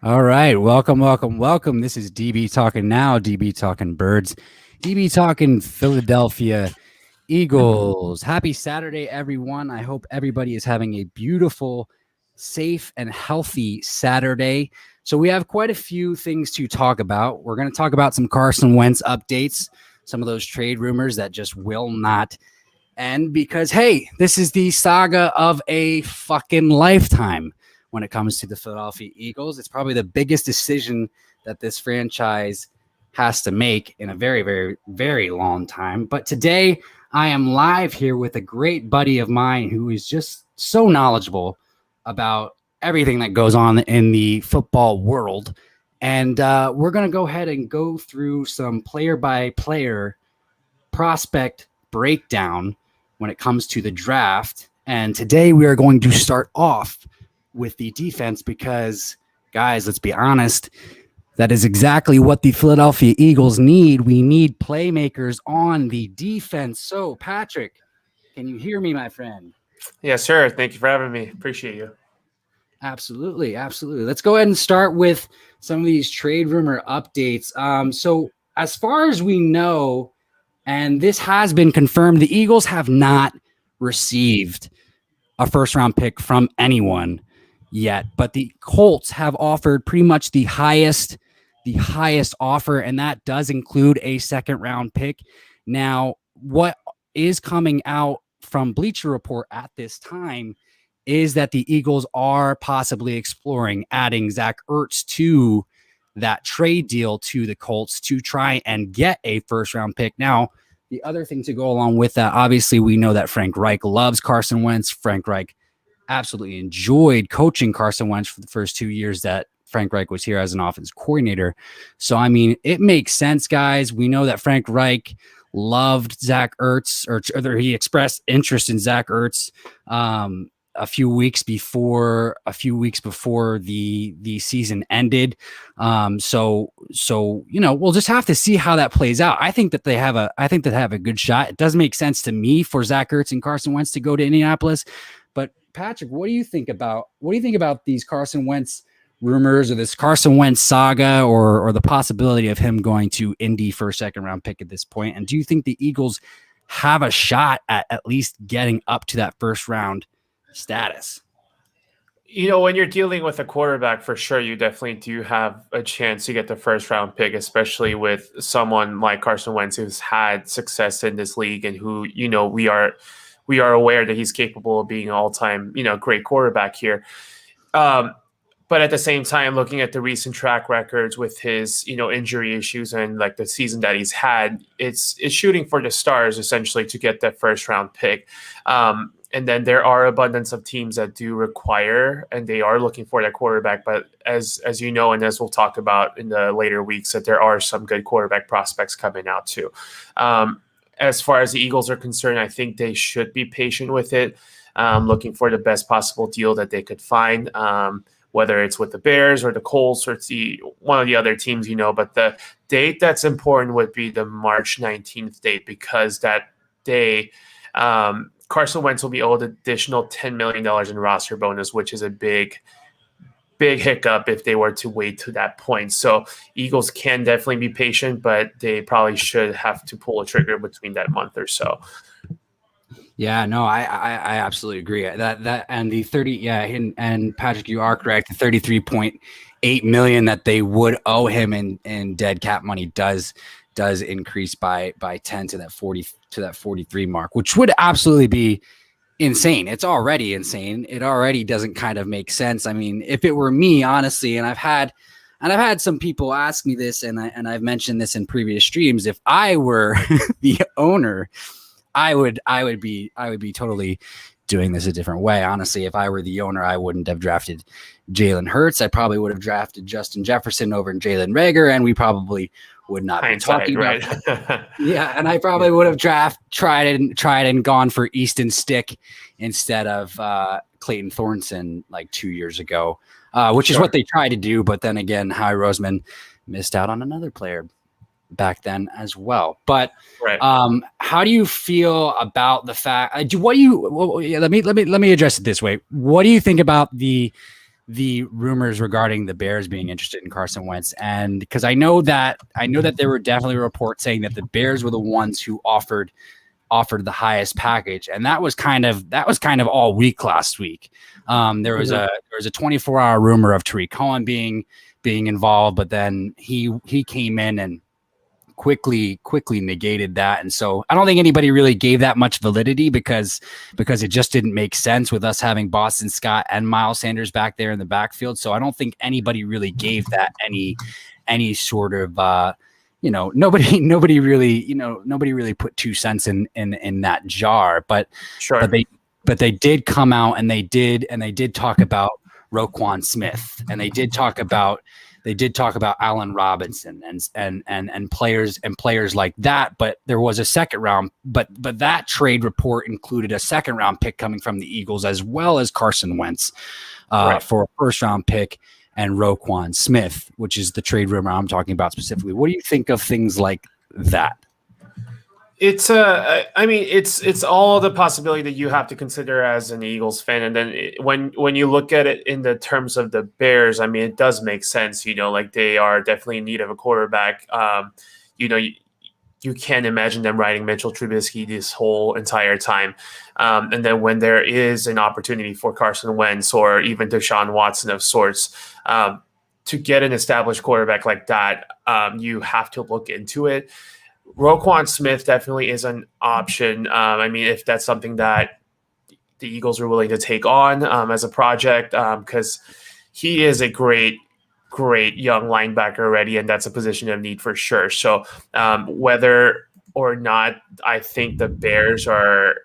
All right. Welcome. This is DB Talking Now, DB Talking Birds, DB Talking Philadelphia Eagles. Happy Saturday, everyone. I hope everybody is having a beautiful, safe, and healthy Saturday. So we have quite a few things to talk about. We're going to talk about some Carson Wentz updates, some of those trade rumors that just will not end because, hey, this is the saga of a fucking lifetime. When it comes to the Philadelphia Eagles, it's probably the biggest decision that this franchise has to make in a very, very, very long time. But today I am live here with a great buddy of mine who is just so knowledgeable about everything that goes on in the football world. And we're going to go ahead and go through some player-by-player prospect breakdown when it comes to the draft. And today we are going to start off with the defense because, guys, let's be honest, that is exactly what the Philadelphia Eagles need. We need playmakers on the defense. So, Patrick, can you hear me, my friend? Yes, sir. Thank you for having me. Appreciate you. Absolutely. Let's go ahead and start with some of these trade rumor updates. So, as far as we know, and this has been confirmed, the Eagles have not received a first-round pick from anyone yet, but the Colts have offered pretty much the highest offer, and that does include a second-round pick. Now, what is coming out from Bleacher Report at this time is that the Eagles are possibly exploring adding Zach Ertz to that trade deal to the Colts to try and get a first-round pick. Now, the other thing to go along with that, obviously, we know that Frank Reich loves Carson Wentz. Frank Reich absolutely enjoyed coaching Carson Wentz for the first 2 years that Frank Reich was here as an offense coordinator. So, I mean, it makes sense, guys. We know that Frank Reich loved Zach Ertz, or he expressed interest in Zach Ertz a few weeks before the season ended. So we'll just have to see how that plays out. I think that they have a good shot. It does make sense to me for Zach Ertz and Carson Wentz to go to Indianapolis. But Patrick, what do you think about these Carson Wentz rumors or this Carson Wentz saga or the possibility of him going to Indy for a second round pick at this point? And do you think the Eagles have a shot at least getting up to that first round status? You know, when you're dealing with a quarterback, for sure, you definitely do have a chance to get the first round pick, especially with someone like Carson Wentz who's had success in this league and who, we are aware that he's capable of being an all-time, great quarterback here. But at the same time, looking at the recent track records with his, injury issues and like the season that he's had, it's shooting for the stars essentially to get that first round pick. And then there are abundance of teams that do require, and they are looking for that quarterback. But as you know, and as we'll talk about in the later weeks, that there are some good quarterback prospects coming out too. As far as the Eagles are concerned, I think they should be patient with it, looking for the best possible deal that they could find, whether it's with the Bears or the Colts or it's one of the other teams, But the date that's important would be the March 19th date, because that day Carson Wentz will be owed additional $10 million in roster bonus, which is a big hiccup if they were to wait to that point. So Eagles can definitely be patient, but they probably should have to pull a trigger between that month or so. Yeah, no, I absolutely agree. That and the 30, and Patrick, you are correct. The $33.8 million that they would owe him in dead cap money does increase by 10 to that 43 mark, which would absolutely be insane. It's already insane. It already doesn't kind of make sense. I mean, if it were me, honestly, and I've had some people ask me this, and I've mentioned this in previous streams, if I were the owner, I would be totally doing this a different way. Honestly, if I were the owner, I wouldn't have drafted Jalen Hurts. I probably would have drafted Justin Jefferson over Jalen Reagor, and we probably would not be talking right? about yeah, and I probably would have tried and gone for Easton Stick instead of Clayton Thornton like 2 years ago, which is what they tried to do. But then again, Howie Roseman missed out on another player back then as well. But how do you feel about the fact? Let me address it this way. What do you think about the the rumors regarding the Bears being interested in Carson Wentz, and because I know that there were definitely reports saying that the Bears were the ones who offered the highest package, and that was kind of all week last week. There was a 24-hour rumor of Tariq Cohen being involved, but then he came in and quickly negated that, and so I don't think anybody really gave that much validity because it just didn't make sense with us having Boston Scott and Miles Sanders back there in the backfield. So I don't think anybody really gave that any sort of nobody really put 2 cents in that jar, but Sure. but they did come out and they did talk about Roquan Smith, and they did talk about Allen Robinson and players like that. But there was a second round, but that trade report included a second round pick coming from the Eagles, as well as Carson Wentz for a first round pick and Roquan Smith, which is the trade rumor I'm talking about specifically. What do you think of things like that? It's it's all the possibility that you have to consider as an Eagles fan, and then when you look at it in the terms of the Bears, I mean, it does make sense. Like they are definitely in need of a quarterback. You can't imagine them riding Mitchell Trubisky this whole entire time, and then when there is an opportunity for Carson Wentz or even Deshaun Watson of sorts, to get an established quarterback like that, you have to look into it. Roquan Smith definitely is an option. If that's something that the Eagles are willing to take on as a project, because he is a great young linebacker already, and that's a position of need for sure. So whether or not I think the Bears are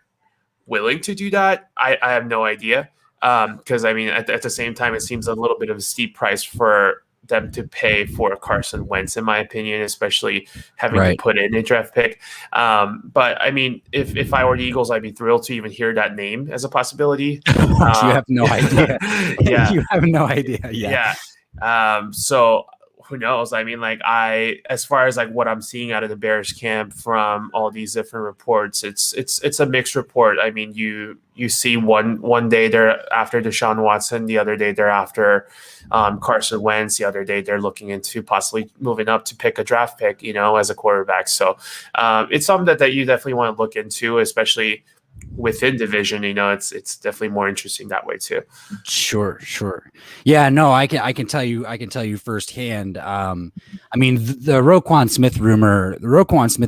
willing to do that, I have no idea. Because at the same time, it seems a little bit of a steep price for them to pay for Carson Wentz, in my opinion, especially having to put in a draft pick. But if I were the Eagles, I'd be thrilled to even hear that name as a possibility. You have no idea. Yeah. You have no idea. Yeah. So who knows? As far as like what I'm seeing out of the Bears camp from all these different reports, it's a mixed report. You see one day they're after Deshaun Watson, the other day they're after Carson Wentz, the other day they're looking into possibly moving up to pick a draft pick, as a quarterback. So it's something that you definitely want to look into, especially within division. It's definitely more interesting that way too. Sure. Yeah, no, I can tell you firsthand. The Roquan Smith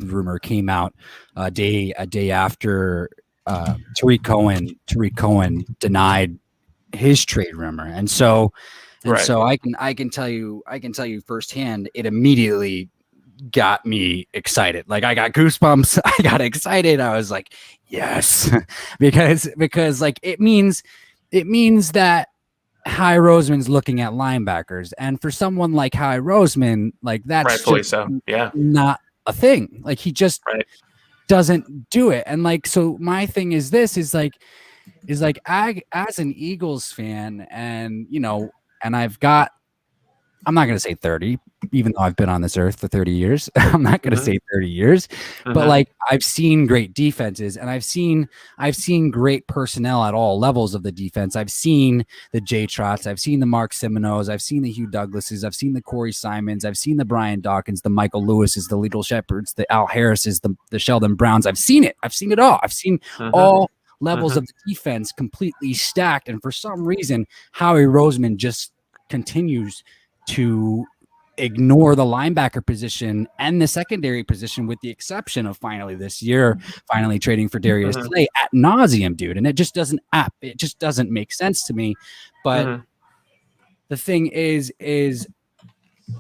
rumor came out a day after Tariq Cohen denied his trade rumor, and so I can tell you firsthand, it immediately got me excited. Like I got goosebumps. I got excited. I was like, yes, because like it means that High Roseman's looking at linebackers, and for someone like High Roseman, like that's rightfully so. Yeah, not a thing. Like he just doesn't do it. And like, so my thing is I, as an Eagles fan, and and I'm not going to say 30, even though I've been on this earth for 30 years. I'm not going to say 30 years, but like I've seen great defenses, and I've seen great personnel at all levels of the defense. I've seen the Jay Trotts, I've seen the Mark Simoneaus, I've seen the Hugh Douglases, I've seen the Corey Simons, I've seen the Brian Dawkins, the Michael Lewises, the Little Shepherds, the Al Harrises, the Sheldon Browns. I've seen it all. I've seen all levels of the defense completely stacked. And for some reason, Howie Roseman just continues to ignore the linebacker position and the secondary position, with the exception of finally trading for Darius Slay ad nauseum, dude. And it just doesn't make sense to me. But the thing is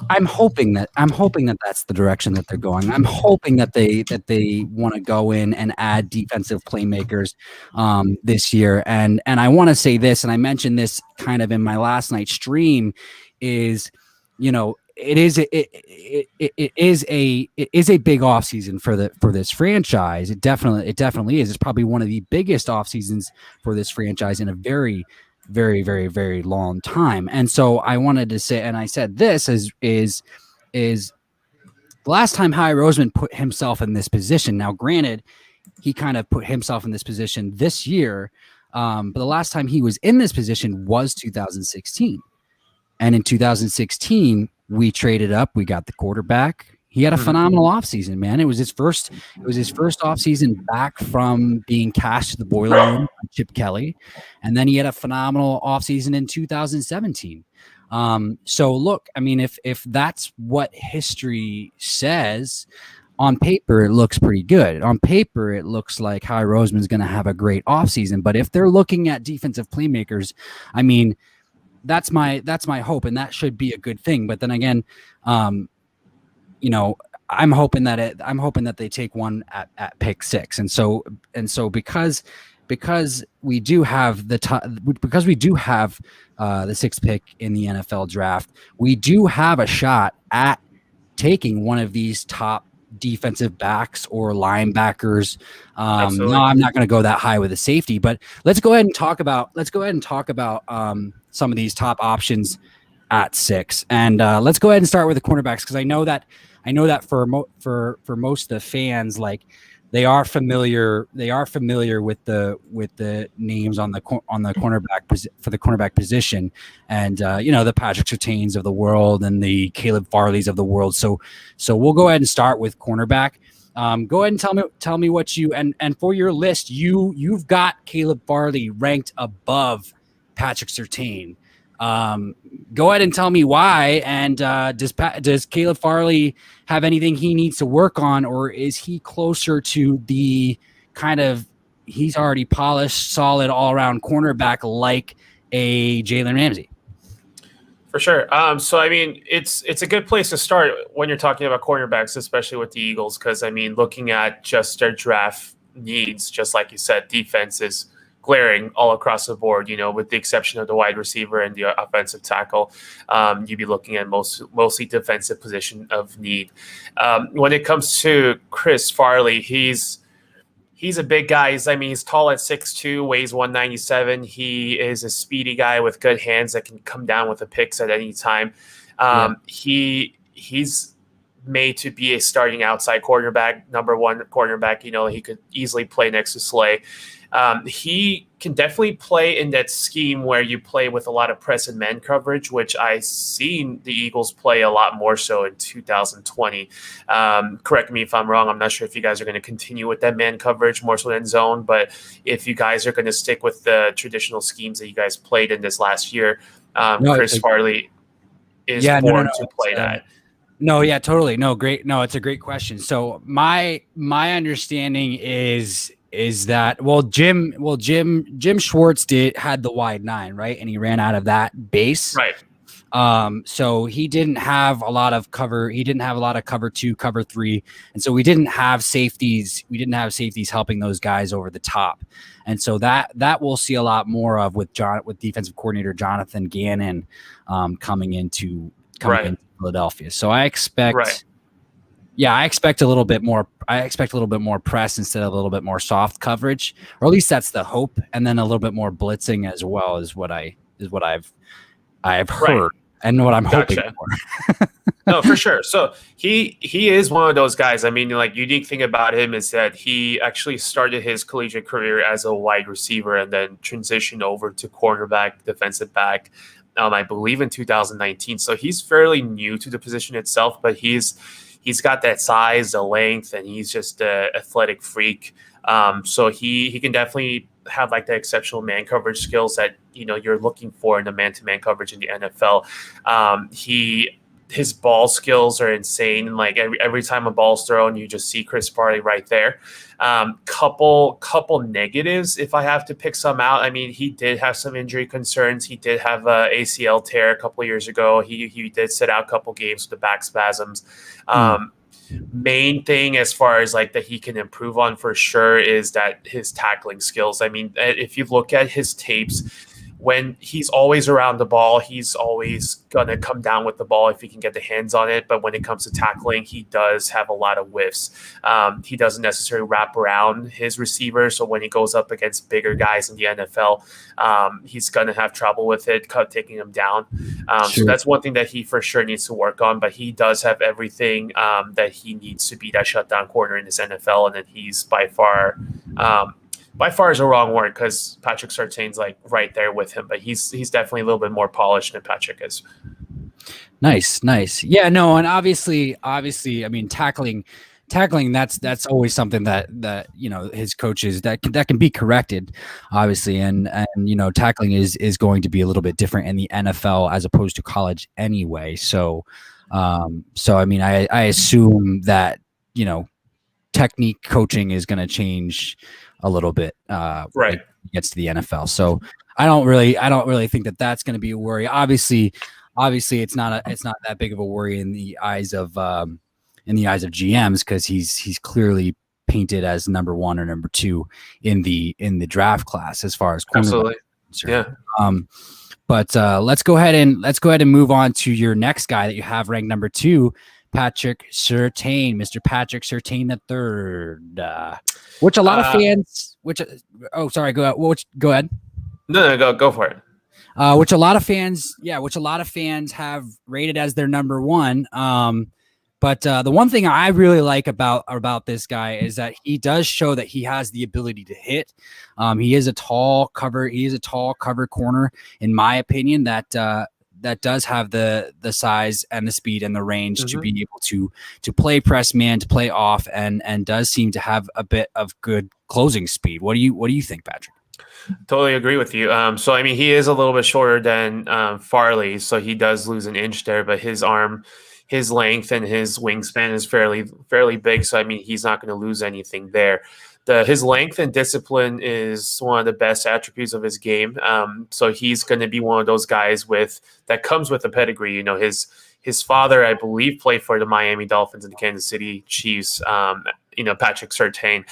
I'm hoping that that's the direction that they're going. I'm hoping that they want to go in and add defensive playmakers this year. And I want to say this, and I mentioned this kind of in my last night's stream, is it is a big offseason for this franchise. It definitely is. It's probably one of the biggest off seasons for this franchise in a very, very, very, very long time. And so I wanted to say, and I said this is the last time Howie Roseman put himself in this position. Now, granted, he kind of put himself in this position this year, But the last time he was in this position was 2016. And in 2016, we traded up. We got the quarterback. He had a phenomenal offseason, man. It was his first offseason back from being cashed to the boiler room by Chip Kelly. And then he had a phenomenal offseason in 2017. So look, I mean, if that's what history says, on paper, it looks pretty good. On paper, it looks like Howie Roseman's going to have a great offseason. But if they're looking at defensive playmakers, I mean, that's my hope, and that should be a good thing. But then again, I'm hoping that they take one at pick 6, and so because we do have the 6th pick in the NFL draft, we do have a shot at taking one of these top defensive backs or linebackers. No, I'm not going to go that high with a safety, but let's go ahead and talk about some of these top options at 6, and let's go ahead and start with the cornerbacks, because I know that for most of the fans, like, they are familiar with the names on the cornerback for the cornerback position, and the Patrick Surtains of the world and the Caleb Farleys of the world. So we'll go ahead and start with cornerback. Go ahead and tell me what you and for your list, you've got Caleb Farley ranked above Patrick Surtain. Go ahead and tell me why. And does Caleb Farley have anything he needs to work on, or is he closer to the kind of, he's already polished, solid all-around cornerback like a Jalen Ramsey? For sure. So I mean, it's a good place to start when you're talking about cornerbacks, especially with the Eagles, because I mean, looking at just their draft needs, just like you said, defense is glaring all across the board, with the exception of the wide receiver and the offensive tackle. You'd be looking at mostly defensive position of need. When it comes to Chris Farley, he's a big guy. He's tall at 6'2", weighs 197. He is a speedy guy with good hands that can come down with the picks at any time. He's made to be a starting outside quarterback, number 1 cornerback. He could easily play next to Slay. He can definitely play in that scheme where you play with a lot of press and man coverage, which I've seen the Eagles play a lot more so in 2020. Correct me if I'm wrong. I'm not sure if you guys are going to continue with that man coverage more so than zone, but if you guys are going to stick with the traditional schemes that you guys played in this last year, Chris Farley is born to play that. No, yeah, totally. No, great. No, it's a great question. So my understanding is that Jim Schwartz had the wide 9, right? And he ran out of that base. Right. So he didn't have a lot of cover. He didn't have a lot of cover 2, cover 3. And so we didn't have safeties. We didn't have safeties helping those guys over the top. And so that we'll see a lot more of with defensive coordinator Jonathan Gannon coming into Philadelphia. So I expect I expect a little bit more press instead of a little bit more soft coverage, or at least that's the hope, and then a little bit more blitzing as well is what I've heard and what I'm hoping for. No, for sure. So he is one of those guys. I mean, like, unique thing about him is that he actually started his collegiate career as a wide receiver and then transitioned over to cornerback, defensive back, I believe in 2019. So he's fairly new to the position itself, but he's got that size, the length, and he's just an athletic freak. So he can definitely have like the exceptional man coverage skills that you're looking for in the man-to-man coverage in the NFL. His ball skills are insane. Like every time a ball's thrown, you just see Chris Farley right there. Couple negatives, if I have to pick some out. I mean, he did have some injury concerns. He did have a ACL tear a couple of years ago. He did sit out a couple games with the back spasms. Main thing as far as like that he can improve on for sure is that his tackling skills. I mean, if you look at his tapes, when he's always around the ball, he's always going to come down with the ball if he can get the hands on it. But when it comes to tackling, he does have a lot of whiffs. He doesn't necessarily wrap around his receiver. So when he goes up against bigger guys in the NFL, he's going to have trouble with it, taking them down. So that's one thing that he for sure needs to work on. But he does have everything that he needs to be that shutdown corner in this NFL. And then he's by far by far is a wrong word because Patrick Surtain's like right there with him, but he's definitely a little bit more polished than Patrick is. Nice. Yeah, no, and obviously, I mean, tackling, that's always something that his coaches that can be corrected, obviously, and tackling is going to be a little bit different in the NFL as opposed to college anyway. So I mean, I assume that technique coaching is going to change a little bit right when it gets to the NFL. So I don't really think that that's going to be a worry. Obviously it's not that big of a worry in the eyes of GMs because he's clearly painted as number 1 or number 2 in the draft class as far as absolutely yeah. But let's go ahead and move on to your next guy that you have ranked number 2, Patrick Surtain, Mr. Patrick Surtain III, which a lot of fans, go ahead. No, go for it. Which a lot of fans have rated as their number 1. But the one thing I really like about this guy is that he does show that he has the ability to hit. He is a tall cover corner, in my opinion, that does have the size and the speed and the range to be able to play press man, to play off, and does seem to have a bit of good closing speed. What do you think, Patrick? Totally agree with you. So I mean, he is a little bit shorter than Farley, so he does lose an inch there, but his arm, his length, and his wingspan is fairly big. So I mean, he's not going to lose anything there. His length and discipline is one of the best attributes of his game. So he's going to be one of those guys that comes with a pedigree. His father, I believe, played for the Miami Dolphins and the Kansas City Chiefs. Patrick Surtain.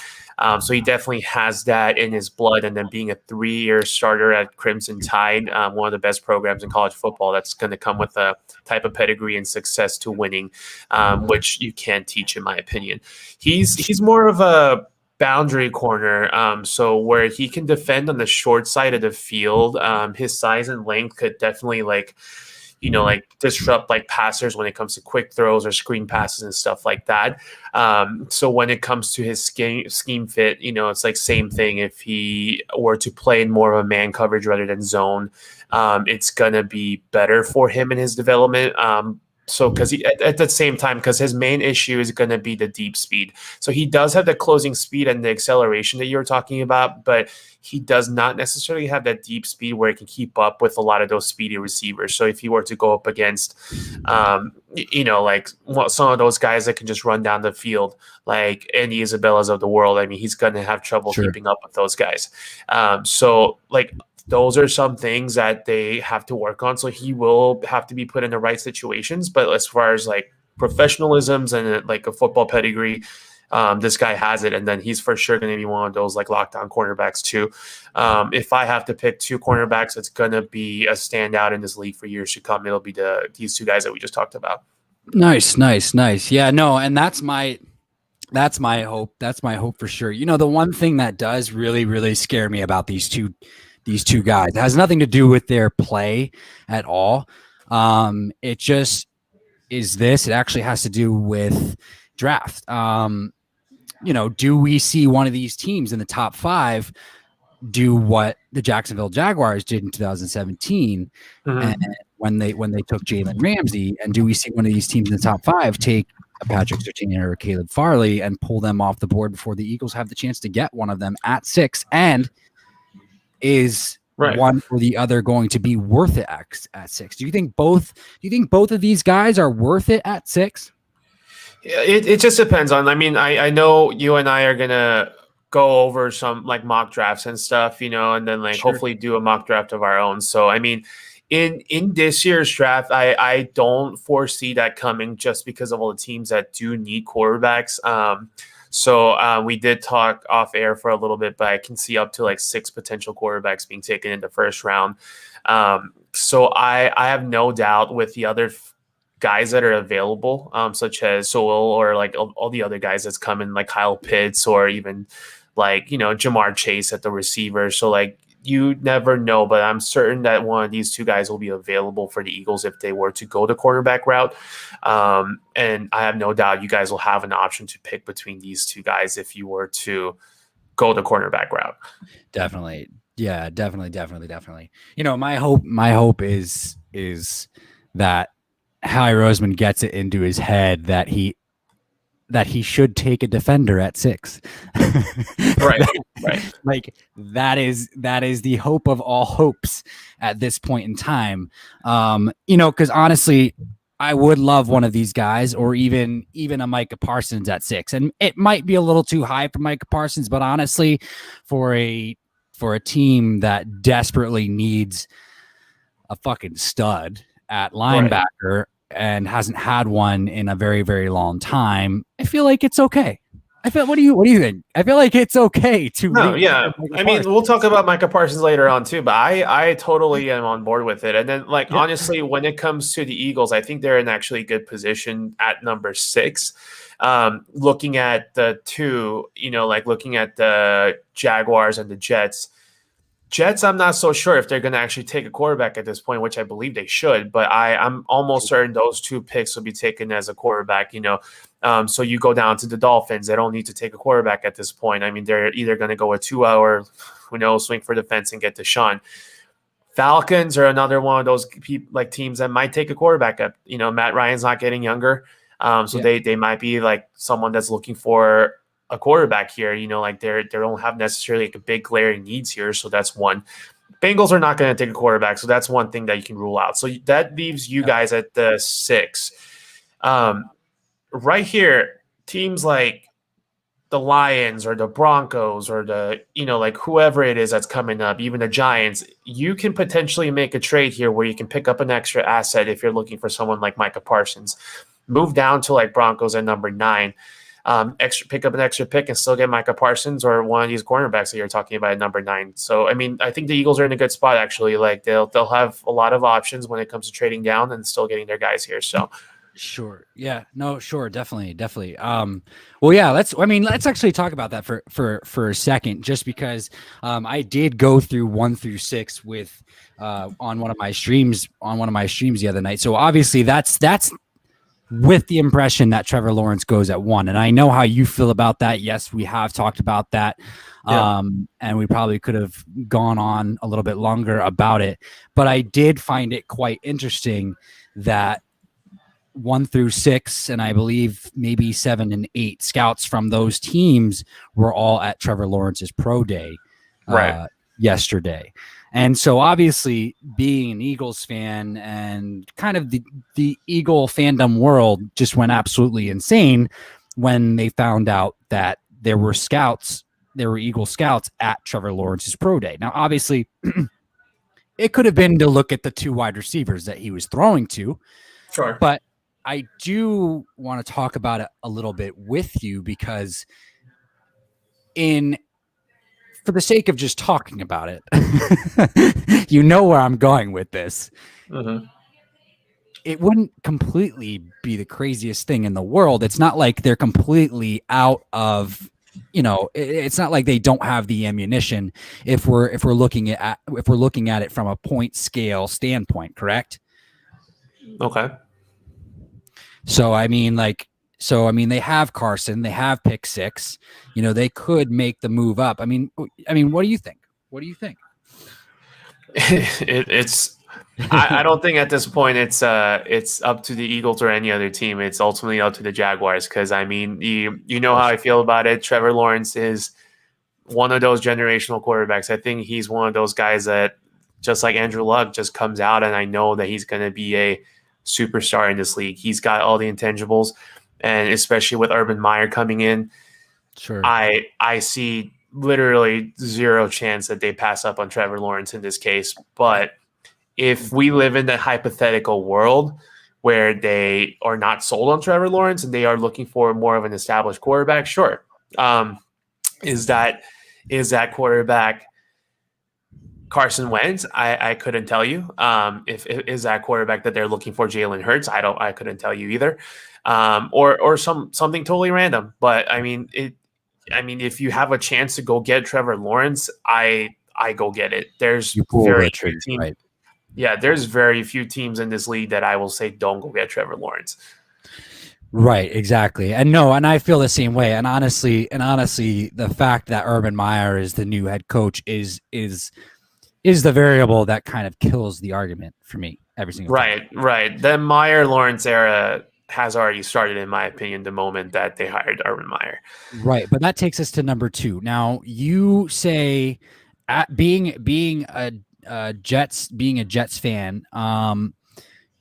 So he definitely has that in his blood. And then being a 3-year starter at Crimson Tide, one of the best programs in college football, that's going to come with a type of pedigree and success to winning, which you can't teach, in my opinion. He's more of a boundary corner, so where he can defend on the short side of the field. His size and length could definitely disrupt passers when it comes to quick throws or screen passes and stuff like that. So when it comes to his scheme fit, it's same thing. If he were to play in more of a man coverage rather than zone, it's gonna be better for him in his development. So because at the same time, because his main issue is going to be the deep speed. So he does have the closing speed and the acceleration that you were talking about, but he does not necessarily have that deep speed where he can keep up with a lot of those speedy receivers. So if he were to go up against, some of those guys that can just run down the field, like Andy Isabellas of the world, I mean, he's going to have trouble keeping up with those guys. Those are some things that they have to work on. So he will have to be put in the right situations. But as far as professionalisms and a football pedigree, this guy has it. And then he's for sure going to be one of those lockdown cornerbacks too. If I have to pick 2 cornerbacks, it's going to be a standout in this league for years to come. It'll be these 2 guys that we just talked about. Nice. Yeah, no. And that's my hope. That's my hope for sure. The one thing that does really, really scare me about these two guys, it has nothing to do with their play at all. It just is this. It actually has to do with draft. Do we see one of these teams in the top 5 do what the Jacksonville Jaguars did in 2017 and when they took Jalen Ramsey? And do we see one of these teams in the top 5 take a Patrick Surtain or a Kayla Farley and pull them off the board before the Eagles have the chance to get one of them at 6? And is one or the other going to be worth it at 6? Do you think both of these guys are worth it at 6? It just depends on. I mean, I know you and I are gonna go over some mock drafts and stuff, and then hopefully do a mock draft of our own. So I mean, in this year's draft, I don't foresee that coming just because of all the teams that do need quarterbacks. So we did talk off air for a little bit, but I can see up to 6 potential quarterbacks being taken in the first round. So I have no doubt with the other guys that are available, such as Sewell or all the other guys that's coming, like Kyle Pitts or even Jamar Chase at the receiver. So you never know, but I'm certain that one of these 2 guys will be available for the Eagles if they were to go the quarterback route. And I have no doubt you guys will have an option to pick between these 2 guys if you were to go the cornerback route. Definitely. Yeah, definitely. You know, my hope is that Howie Roseman gets it into his head that he should take a defender at 6. Right. Like that is the hope of all hopes at this point in time. You know, because honestly, I would love one of these guys, or even a Micah Parsons at 6. And it might be a little too high for Micah Parsons, but honestly, for a team that desperately needs a fucking stud at linebacker and hasn't had one in a very, very long time, I feel like it's okay. What do you think? I feel like it's okay to. No, yeah. I mean, we'll talk about Micah Parsons later on too, but I totally am on board with it. And then, like, honestly, when it comes to the Eagles, I think they're in actually good position at number 6. Looking at the two, you know, like looking at the Jaguars and the Jets, I'm not so sure if they're going to actually take a quarterback at this point, which I believe they should. But I'm almost certain those 2 picks will be taken as a quarterback, you know. So you go down to the Dolphins. They don't need to take a quarterback at this point. I mean, they're either going to go a 2-hour, who knows, swing for the fence and get Deshaun. Falcons are another one of those like teams that might take a quarterback up. You know, Matt Ryan's not getting younger. They might be like someone that's looking for a quarterback here, you know, like they don't have necessarily like a big glaring needs here. So that's one. Bengals are not going to take a quarterback. So that's one thing that you can rule out. So that leaves you guys at the 6. Right here, teams like the Lions or the Broncos or the, you know, like whoever it is that's coming up, even the Giants, you can potentially make a trade here where you can pick up an extra asset if you're looking for someone like Micah Parsons. Move down to like Broncos at number 9. Pick up an extra pick and still get Micah Parsons or one of these cornerbacks that you're talking about at number 9. So, I mean, I think the Eagles are in a good spot, actually. Like, they'll have a lot of options when it comes to trading down and still getting their guys here. So, sure. Yeah. No, sure. Definitely. Well, yeah, let's actually talk about that for a second, just because I did go through 1 through 6 with on one of my streams the other night. So obviously that's with the impression that Trevor Lawrence goes at 1. And I know how you feel about that. Yes, we have talked about that. And we probably could have gone on a little bit longer about it. But I did find it quite interesting that 1 through 6, and I believe maybe 7 and 8 scouts from those teams were all at Trevor Lawrence's pro day yesterday. And so obviously, being an Eagles fan and kind of the Eagle fandom world just went absolutely insane when they found out that there were Eagle scouts at Trevor Lawrence's pro day. Now, obviously, it could have been to look at the 2 wide receivers that he was throwing to. Sure. But I do want to talk about it a little bit with you because for the sake of just talking about it, you know where I'm going with this. Mm-hmm. It wouldn't completely be the craziest thing in the world. It's not like they're completely out of, you know, it's not like they don't have the ammunition if we're looking at it from a point scale standpoint, correct? Okay. So I mean, they have Carson, they have pick 6. You know, they could make the move up. I mean, what do you think? I don't think at this point it's up to the Eagles or any other team. It's ultimately up to the Jaguars because, I mean, you know how I feel about it. Trevor Lawrence is one of those generational quarterbacks. I think he's one of those guys that, just like Andrew Luck, just comes out, and I know that he's going to be a superstar in this league. He's got all the intangibles, and especially with Urban Meyer coming in, sure, I see literally zero chance that they pass up on Trevor Lawrence in this case. But if we live in that hypothetical world where they are not sold on Trevor Lawrence and they are looking for more of an established quarterback, sure. Is that quarterback Carson Wentz? I couldn't tell you. If is that quarterback that they're looking for Jalen Hurts? I couldn't tell you either. Or something totally random. But I mean, if you have a chance to go get Trevor Lawrence, I go get it. There's very few teams. Right. Yeah, there's very few teams in this league that I will say don't go get Trevor Lawrence. Right, exactly. And no, and I feel the same way. And honestly, the fact that Urban Meyer is the new head coach is the variable that kind of kills the argument for me every single time. Right. The Meyer Lawrence era has already started, in my opinion, the moment that they hired Urban Meyer. Right, but that takes us to number 2. Now, you say, being a Jets fan,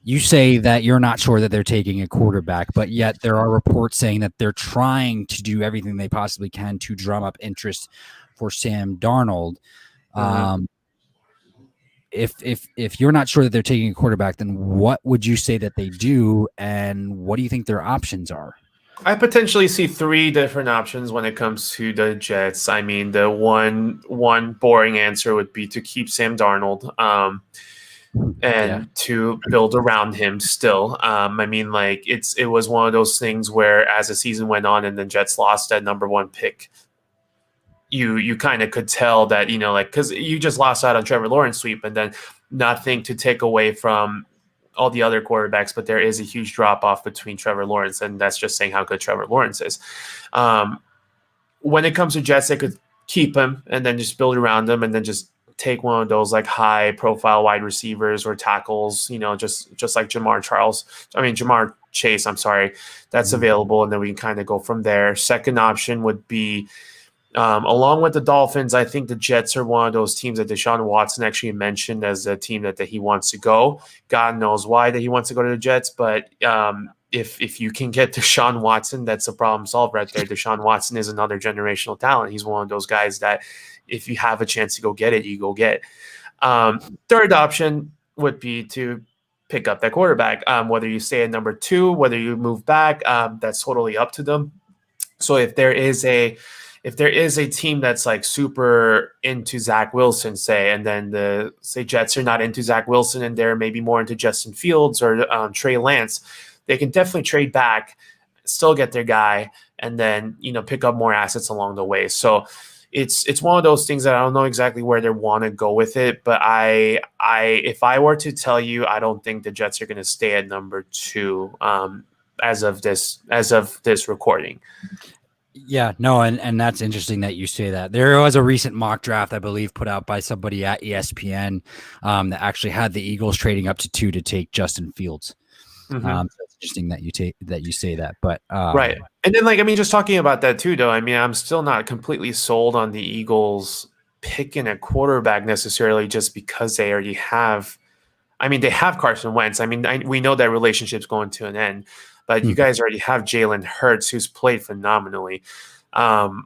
you say that you're not sure that they're taking a quarterback, but yet there are reports saying that they're trying to do everything they possibly can to drum up interest for Sam Darnold. If you're not sure that they're taking a quarterback, then what would you say that they do, and what do you think their options are? I potentially see 3 different options when it comes to the Jets. I mean, the one boring answer would be to keep Sam Darnold, to build around him still. I mean, like it was one of those things where as the season went on and the Jets lost that number 1 pick, you kind of could tell that, like, because you just lost out on Trevor Lawrence sweep, and then nothing to take away from all the other quarterbacks, but there is a huge drop off between Trevor Lawrence, and that's just saying how good Trevor Lawrence is. When it comes to Jets, they could keep him and then just build around him, and then just take one of those like high profile wide receivers or tackles, just like Jamar Chase, that's available, and then we can kind of go from there. Second option would be, along with the Dolphins, I think the Jets are one of those teams that Deshaun Watson actually mentioned as a team that he wants to go. God knows why that he wants to go to the Jets, but if you can get Deshaun Watson, that's a problem solved right there. Deshaun Watson is another generational talent. He's one of those guys that if you have a chance to go get it, you go get. Third option would be to pick up that quarterback. Whether you stay at number 2, whether you move back, that's totally up to them. So if there is a team that's like super into Zach Wilson, say, and then the Jets are not into Zach Wilson and they're maybe more into Justin Fields or Trey Lance, they can definitely trade back, still get their guy, and then pick up more assets along the way. So it's one of those things that I don't know exactly where they want to go with it, but if I were to tell you, I don't think the Jets are going to stay at number 2 as of this recording. Yeah, no, and that's interesting that you say that. There was a recent mock draft, I believe, put out by somebody at ESPN that actually had the Eagles trading up to 2 to take Justin Fields. So it's interesting that you say that, but right. And then just talking about that too, though, I'm still not completely sold on the Eagles picking a quarterback necessarily, just because they already have. They have Carson Wentz. We know that relationship's going to an end. But you guys already have Jalen Hurts, who's played phenomenally. And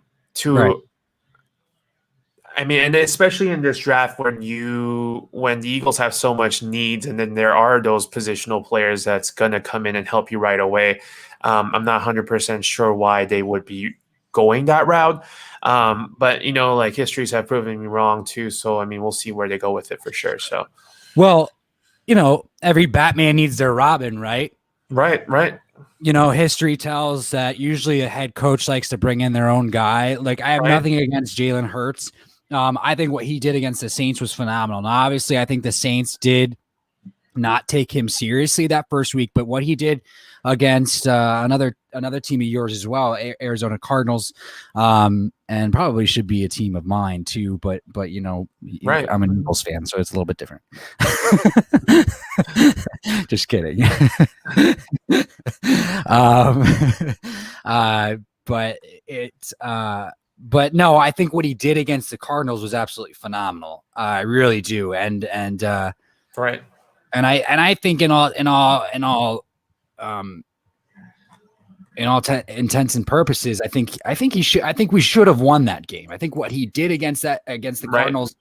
especially in this draft when the Eagles have so much needs, and then there are those positional players that's going to come in and help you right away. I'm not 100% sure why they would be going that route. But histories have proven me wrong too. So, we'll see where they go with it for sure. So, well, every Batman needs their Robin, right? Right. History tells that usually a head coach likes to bring in their own guy. Like, I have nothing against Jalen Hurts. I think what he did against the Saints was phenomenal. Now, obviously, I think the Saints did not take him seriously that first week, but what he did against another team of yours as well, Arizona Cardinals, and probably should be a team of mine too, but I'm an Eagles fan, so it's a little bit different. Just kidding. But no, I think what he did against the Cardinals was absolutely phenomenal. I really do. And right. And I think in all intents and purposes, I think we should have won that game. I think what he did against the Cardinals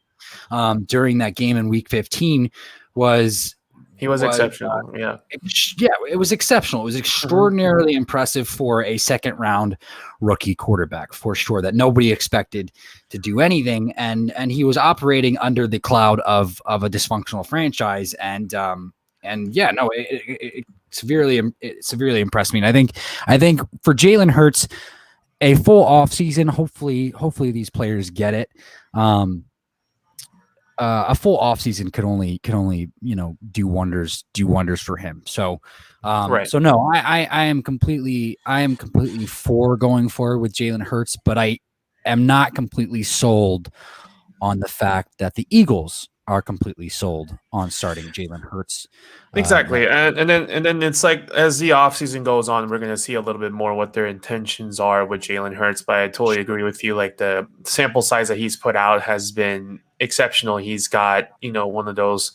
during that game in Week 15 was exceptional. It was exceptional. It was extraordinarily impressive for a second round rookie quarterback, for sure, that nobody expected to do anything. And he was operating under the cloud of a dysfunctional franchise. It severely impressed me. And I think for Jalen Hurts, a full off season, hopefully these players get it. a full offseason could only do wonders for him. So Right. so no, I am completely for going forward with Jalen Hurts, but I am not completely sold on the fact that the Eagles are completely sold on starting Jalen Hurts. Exactly. And then it's like as the offseason goes on, we're going to see a little bit more what their intentions are with Jalen Hurts. But I totally agree with you. Like the sample size that he's put out has been exceptional. He's got, one of those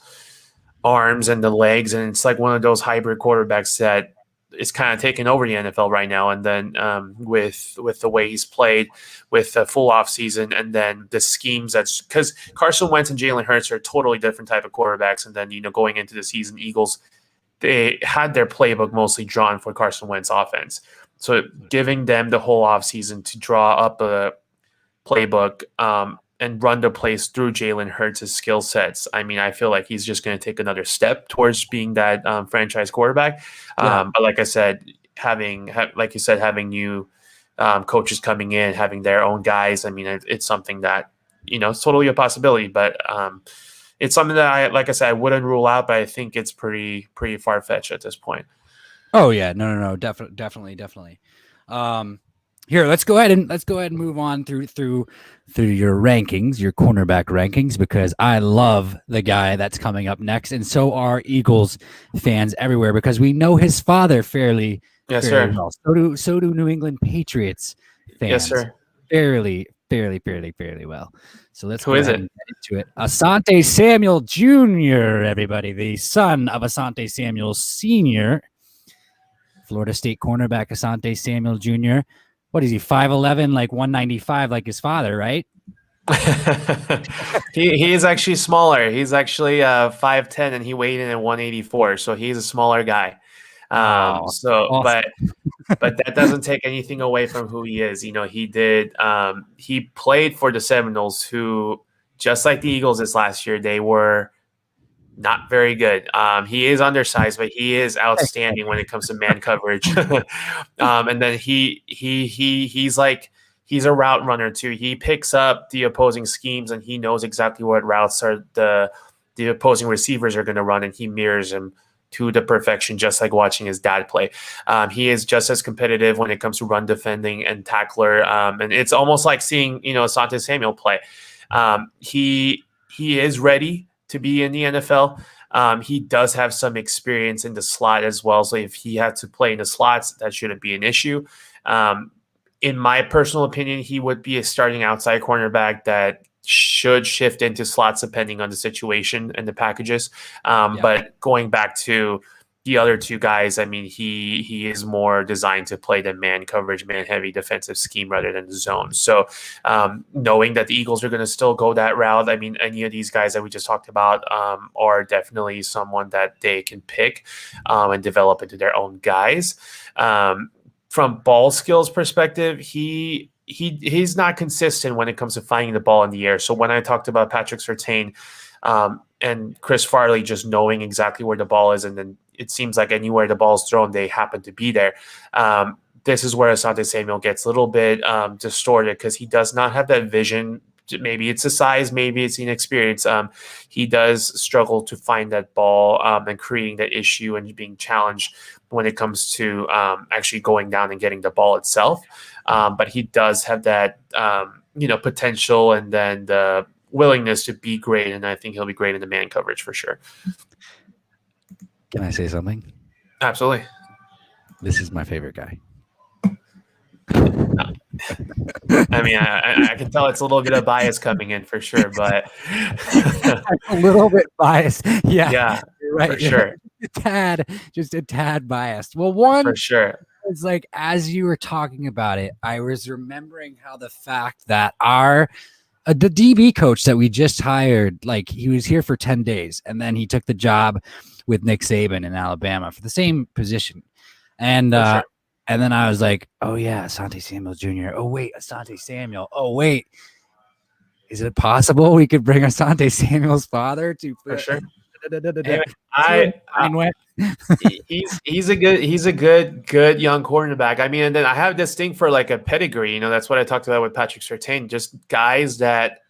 arms and the legs, and it's like one of those hybrid quarterbacks that is kind of taking over the NFL right now. And then with the way he's played, with the full off season, and then the schemes, that's because Carson Wentz and Jalen Hurts are totally different type of quarterbacks. And then going into the season, Eagles, they had their playbook mostly drawn for Carson Wentz offense. So giving them the whole off season to draw up a playbook and run the plays through Jalen Hurts' skill sets. I mean, I feel like he's just going to take another step towards being that franchise quarterback. But like I said, having new coaches coming in, having their own guys, I mean, it's something that, it's totally a possibility. But it's something that like I said, I wouldn't rule out, but I think it's pretty far-fetched at this point. Oh yeah, no, definitely. Here, let's go ahead and move on through your rankings, your cornerback rankings, because I love the guy that's coming up next, and so are Eagles fans everywhere, because we know his father fairly well. So do New England Patriots fans. Yes, sir. Fairly well. So let's Who is it? And get into it. Asante Samuel Jr., everybody, the son of Asante Samuel Sr., Florida State cornerback Asante Samuel Jr. What is he, 5'11", like 195, like his father, right? he is actually smaller. He's actually 5'10", and he weighed in at 184, so he's a smaller guy. Awesome. But that doesn't take anything away from who he is. He played for the Seminoles, who, just like the Eagles this last year, they were not very good. He is undersized, but he is outstanding when it comes to man coverage. And then he's a route runner too. He picks up the opposing schemes, and he knows exactly what routes are the opposing receivers are going to run, and he mirrors them to the perfection, just like watching his dad play. He is just as competitive when it comes to run defending and tackler. And it's almost like seeing, Asante Samuel play. He is ready to be in the NFL. He does have some experience in the slot as well. So if he had to play in the slots, that shouldn't be an issue. In my personal opinion, he would be a starting outside cornerback that should shift into slots depending on the situation and the packages. But going back to the other two guys, I mean, he is more designed to play the man coverage, man heavy defensive scheme rather than the zone. So knowing that the Eagles are going to still go that route, I mean, any of these guys that we just talked about are definitely someone that they can pick and develop into their own guys. From ball skills perspective, he's not consistent when it comes to finding the ball in the air. So when I talked about Patrick Surtain and Chris Farley just knowing exactly where the ball is, and then it seems like anywhere the ball's thrown, they happen to be there. This is where Asante Samuel gets a little bit distorted, because he does not have that vision. Maybe it's the size, maybe it's inexperience. He does struggle to find that ball and creating that issue and being challenged when it comes to actually going down and getting the ball itself. But he does have that, potential, and then the willingness to be great. And I think he'll be great in the man coverage for sure. Can I say something? Absolutely. This is my favorite guy. I mean, I can tell it's a little bit of bias coming in for sure, but a little bit biased. Yeah, you're right. For sure. Just a tad biased. Well, one for sure. It's like, as you were talking about it, I was remembering how the fact that the DB coach that we just hired, like, he was here for 10 days, and then he took the job with Nick Saban in Alabama for the same position. And sure. And then I was like, oh yeah, Asante Samuel Jr. Oh wait, Asante Samuel. Oh wait, is it possible we could bring Asante Samuel's father to? For sure. He's a good young cornerback. I mean, and then I have this thing for like a pedigree. That's what I talked about with Patrick Surtain. Just guys that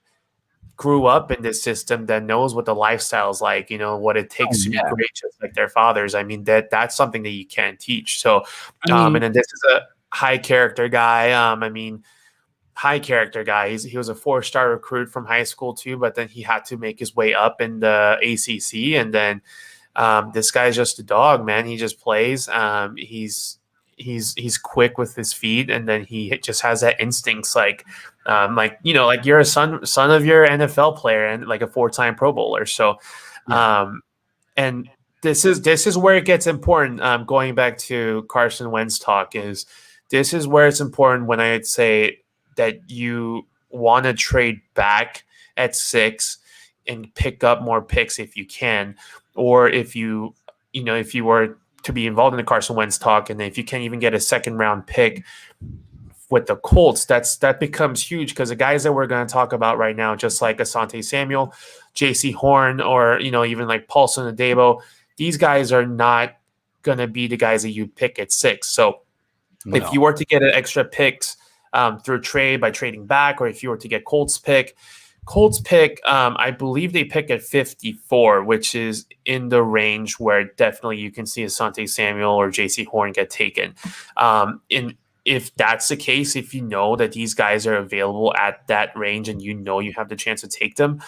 grew up in this system that knows what the lifestyle is like, what it takes to be great, just like their fathers. I mean, that's something that you can't teach. So, and then this is a high character guy. High character guy. He was a 4-star recruit from high school too, but then he had to make his way up in the ACC. And then this guy's just a dog, man. He just plays. He's quick with his feet, and then he just has that instincts like you're a son of your NFL player and like a 4-time Pro Bowler. So, and this is where it gets important. Going back to Carson Wentz talk, this is where it's important when I'd say that you want to trade back at 6 and pick up more picks if you can, or if you were to be involved in the Carson Wentz talk, and if you can't even get a 2nd-round pick with the Colts, that becomes huge, because the guys that we're going to talk about right now, just like Asante Samuel, J.C. Horn, or even like Paulson Adebo, these guys are not going to be the guys that you pick at 6. So if you were to get an extra picks through trade by trading back, or if you were to get Colts pick, I believe they pick at 54, which is in the range where definitely you can see Asante Samuel or J.C. Horn get taken. And if that's the case, if you know that these guys are available at that range and you have the chance to take them,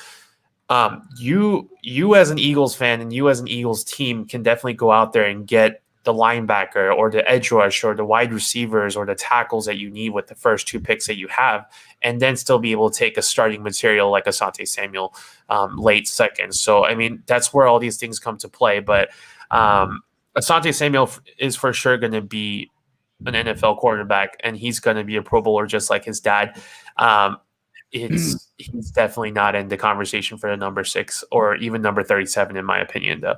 you as an Eagles fan and you as an Eagles team can definitely go out there and get the linebacker or the edge rush or the wide receivers or the tackles that you need with the first 2 picks that you have, and then still be able to take a starting material like Asante Samuel late second. So, I mean, that's where all these things come to play. But Asante Samuel is for sure going to be an NFL quarterback, and he's going to be a Pro Bowler just like his dad. He's definitely not in the conversation for the number 6 or even number 37, in my opinion, though.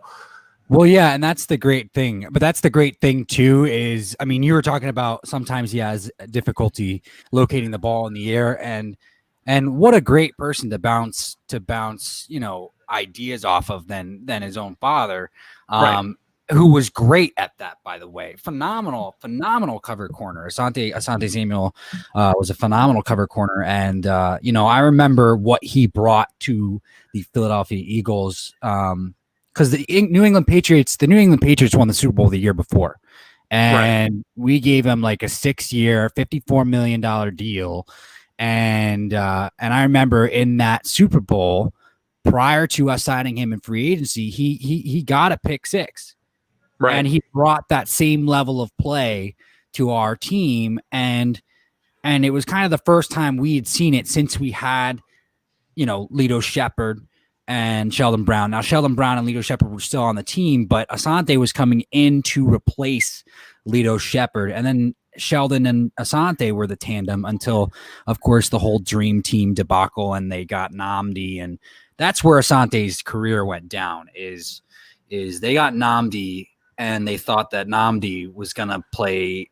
Well, yeah, and that's the great thing. But that's the great thing, too, is, I mean, you were talking about sometimes he has difficulty locating the ball in the air. And what a great person to bounce, ideas off of than his own father, who was great at that, by the way. Phenomenal cover corner. Asante Samuel was a phenomenal cover corner. And, I remember what he brought to the Philadelphia Eagles, because the New England Patriots won the Super Bowl the year before, and we gave him like a 6-year, $54 million deal. And I remember in that Super Bowl, prior to us signing him in free agency, he got a pick 6, and he brought that same level of play to our team. And it was kind of the first time we had seen it since we had, Lito Shepherd and Sheldon Brown. Now, Sheldon Brown and Lito Shepherd were still on the team, but Asante was coming in to replace Lito Shepherd. And then Sheldon and Asante were the tandem until, of course, the whole Dream Team debacle, and they got Nnamdi. And that's where Asante's career went down, is they got Nnamdi, and they thought that Nnamdi was going to play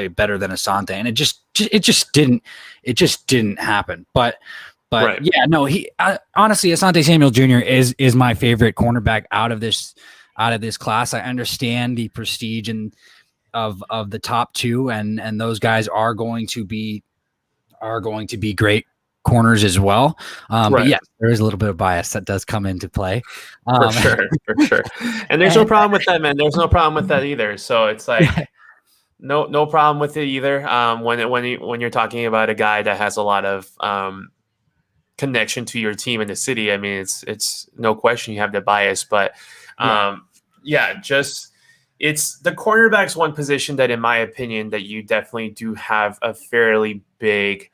better than Asante. And it just didn't happen. But yeah, no, honestly, Asante Samuel Jr. is my favorite cornerback out of this class. I understand the prestige of the top 2, and those guys are going to be great corners as well. But yes, there is a little bit of bias that does come into play. For sure. And there's no problem with that, man. There's no problem with that either. So it's like no problem with it either. When you're talking about a guy that has a lot of connection to your team in the city, I mean, it's no question you have the bias, but it's the cornerback's one position that, in my opinion, that you definitely do have a fairly big,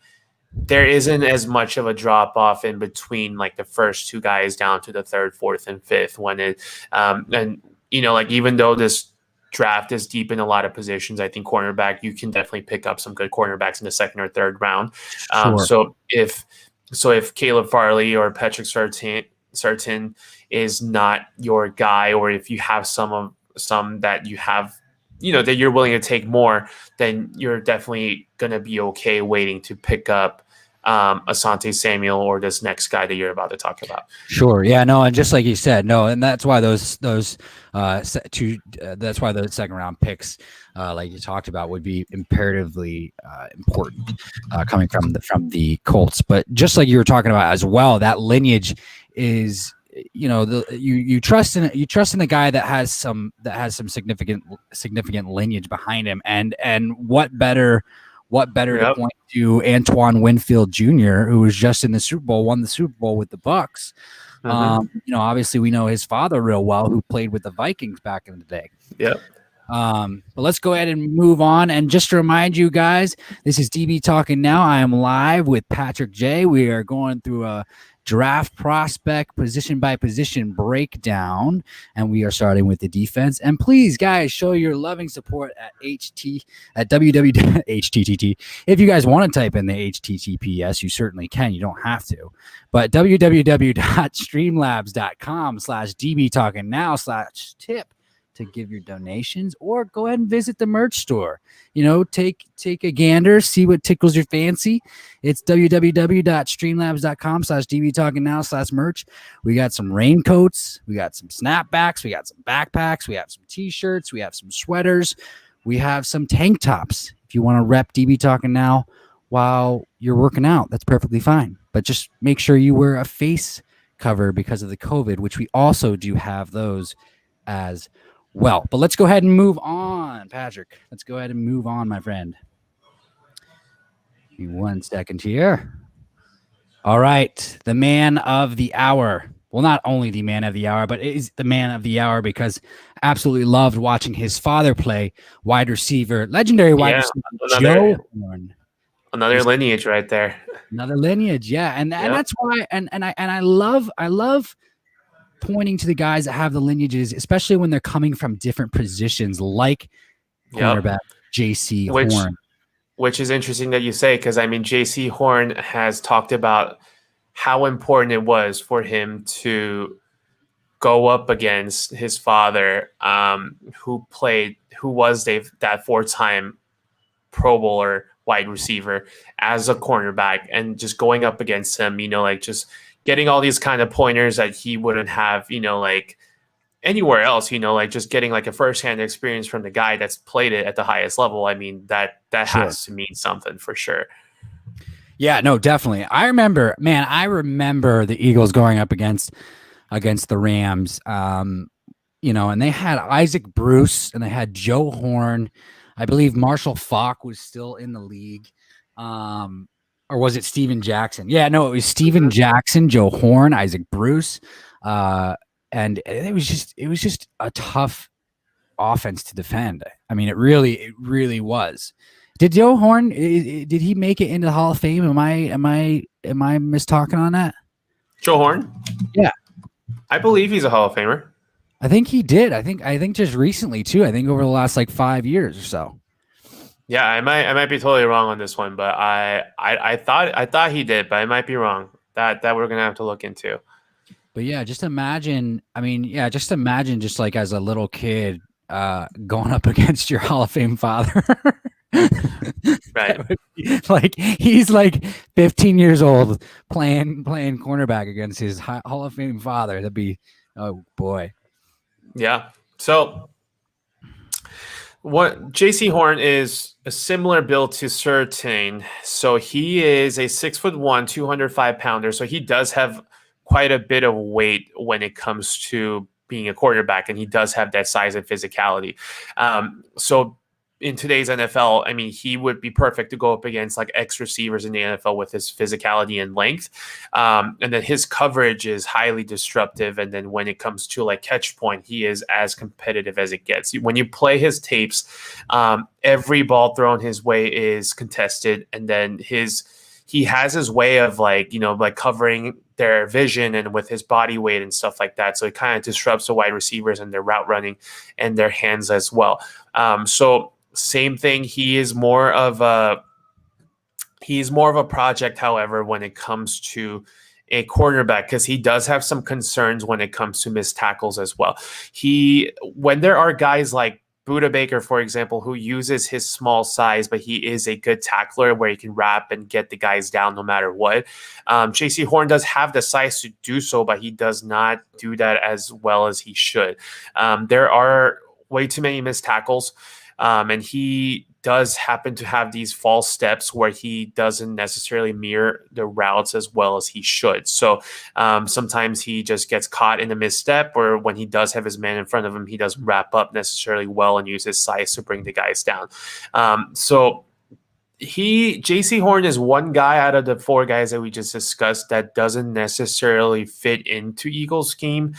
there isn't as much of a drop off in between like the first 2 guys down to the 3rd, 4th, and 5th when it even though this draft is deep in a lot of positions, I think cornerback, you can definitely pick up some good cornerbacks in the 2nd or 3rd round. So if Kayla Farley or Patrick Surtain is not your guy, or if you have some that you have, that you're willing to take more, then you're definitely going to be okay waiting to pick up Asante Samuel or this next guy that you're about to talk about. Sure. Yeah. No. And just like you said, no. And that's why that's why those second round picks, like you talked about, would be imperatively important coming from the Colts. But just like you were talking about as well, that lineage is, you trust in a guy that has some significant lineage behind him, and what better to point to Antoine Winfield Jr., who was just in the Super Bowl, won the Super Bowl with the Bucs. Obviously we know his father real well, who played with the Vikings back in the day. Yep. But let's go ahead and move on. And just to remind you guys, this is DB Talking Now. I am live with Patrick J. We are going through a draft prospect position by position breakdown, and we are starting with the defense. And please, guys, show your loving support at www.http. If you guys want to type in the HTTPS, you certainly can. You don't have to. But www.streamlabs.com/dbtalkingnow/tip to give your donations, or go ahead and visit the merch store. Take a gander, see what tickles your fancy. It's www.streamlabs.com/dbtalkingnow/merch. We got some raincoats, we got some snapbacks, we got some backpacks, we have some t-shirts, we have some sweaters, we have some tank tops. If you want to rep DB Talking Now while you're working out, that's perfectly fine. But just make sure you wear a face cover because of the COVID, which we also do have those as well. But let's go ahead and move on, Patrick. Let's go ahead and move on, my friend. Give me 1 second here. All right. The man of the hour. Well, not only the man of the hour, but it is the man of the hour because absolutely loved watching his father play wide receiver, legendary wide receiver, Joe Horn. Another lineage right there. Another lineage, yeah. And that's why I love pointing to the guys that have the lineages, especially when they're coming from different positions, like cornerback JC Horn. Which is interesting that you say, because JC Horn has talked about how important it was for him to go up against his father, who was that 4-time Pro Bowler wide receiver as a cornerback, and just going up against him, just getting all these kind of pointers that he wouldn't have, anywhere else, just getting like a firsthand experience from the guy that's played it at the highest level. That Sure. has to mean something for sure. Yeah, no, definitely. I remember the Eagles going up against the Rams, and they had Isaac Bruce and they had Joe Horn. I believe Marshall Faulk was still in the league. Or was it Steven Jackson? Yeah, no, it was Steven Jackson, Joe Horn, Isaac Bruce. And it was just a tough offense to defend. It really was. Did Joe Horn, did he make it into the Hall of Fame? Am I mistalking on that? Joe Horn? Yeah. I believe he's a Hall of Famer. I think he did. I think just recently too. I think over the last 5 years or so. Yeah, I might be totally wrong on this one, but I thought he did, but I might be wrong. That we're gonna have to look into. But yeah, just imagine just like as a little kid going up against your Hall of Fame father. Right. Like he's 15 years old playing cornerback against his Hall of Fame father. That'd be, oh boy. Yeah. So what JC Horn is a similar build to Surtain. So he is a 6'1", 205 pounder. So he does have quite a bit of weight when it comes to being a quarterback, and he does have that size and physicality. So in today's NFL, he would be perfect to go up against X receivers in the NFL with his physicality and length. And then his coverage is highly disruptive. And then when it comes to catch point, he is as competitive as it gets. When you play his tapes, every ball thrown his way is contested. And then he has his way of covering their vision and with his body weight and stuff like that. So it kind of disrupts the wide receivers and their route running and their hands as well. So same thing. He's more of a project, however, when it comes to a cornerback, because he does have some concerns when it comes to missed tackles as well. When there are guys like Buda Baker, for example, who uses his small size, but he is a good tackler where he can wrap and get the guys down no matter what. JC Horn does have the size to do so, but he does not do that as well as he should. There are way too many missed tackles, and he does happen to have these false steps where he doesn't necessarily mirror the routes as well as he should. So sometimes he just gets caught in a misstep, or when he does have his man in front of him, he doesn't wrap up necessarily well and use his size to bring the guys down. So JC Horn is one guy out of the four guys that we just discussed that doesn't necessarily fit into Eagles' scheme.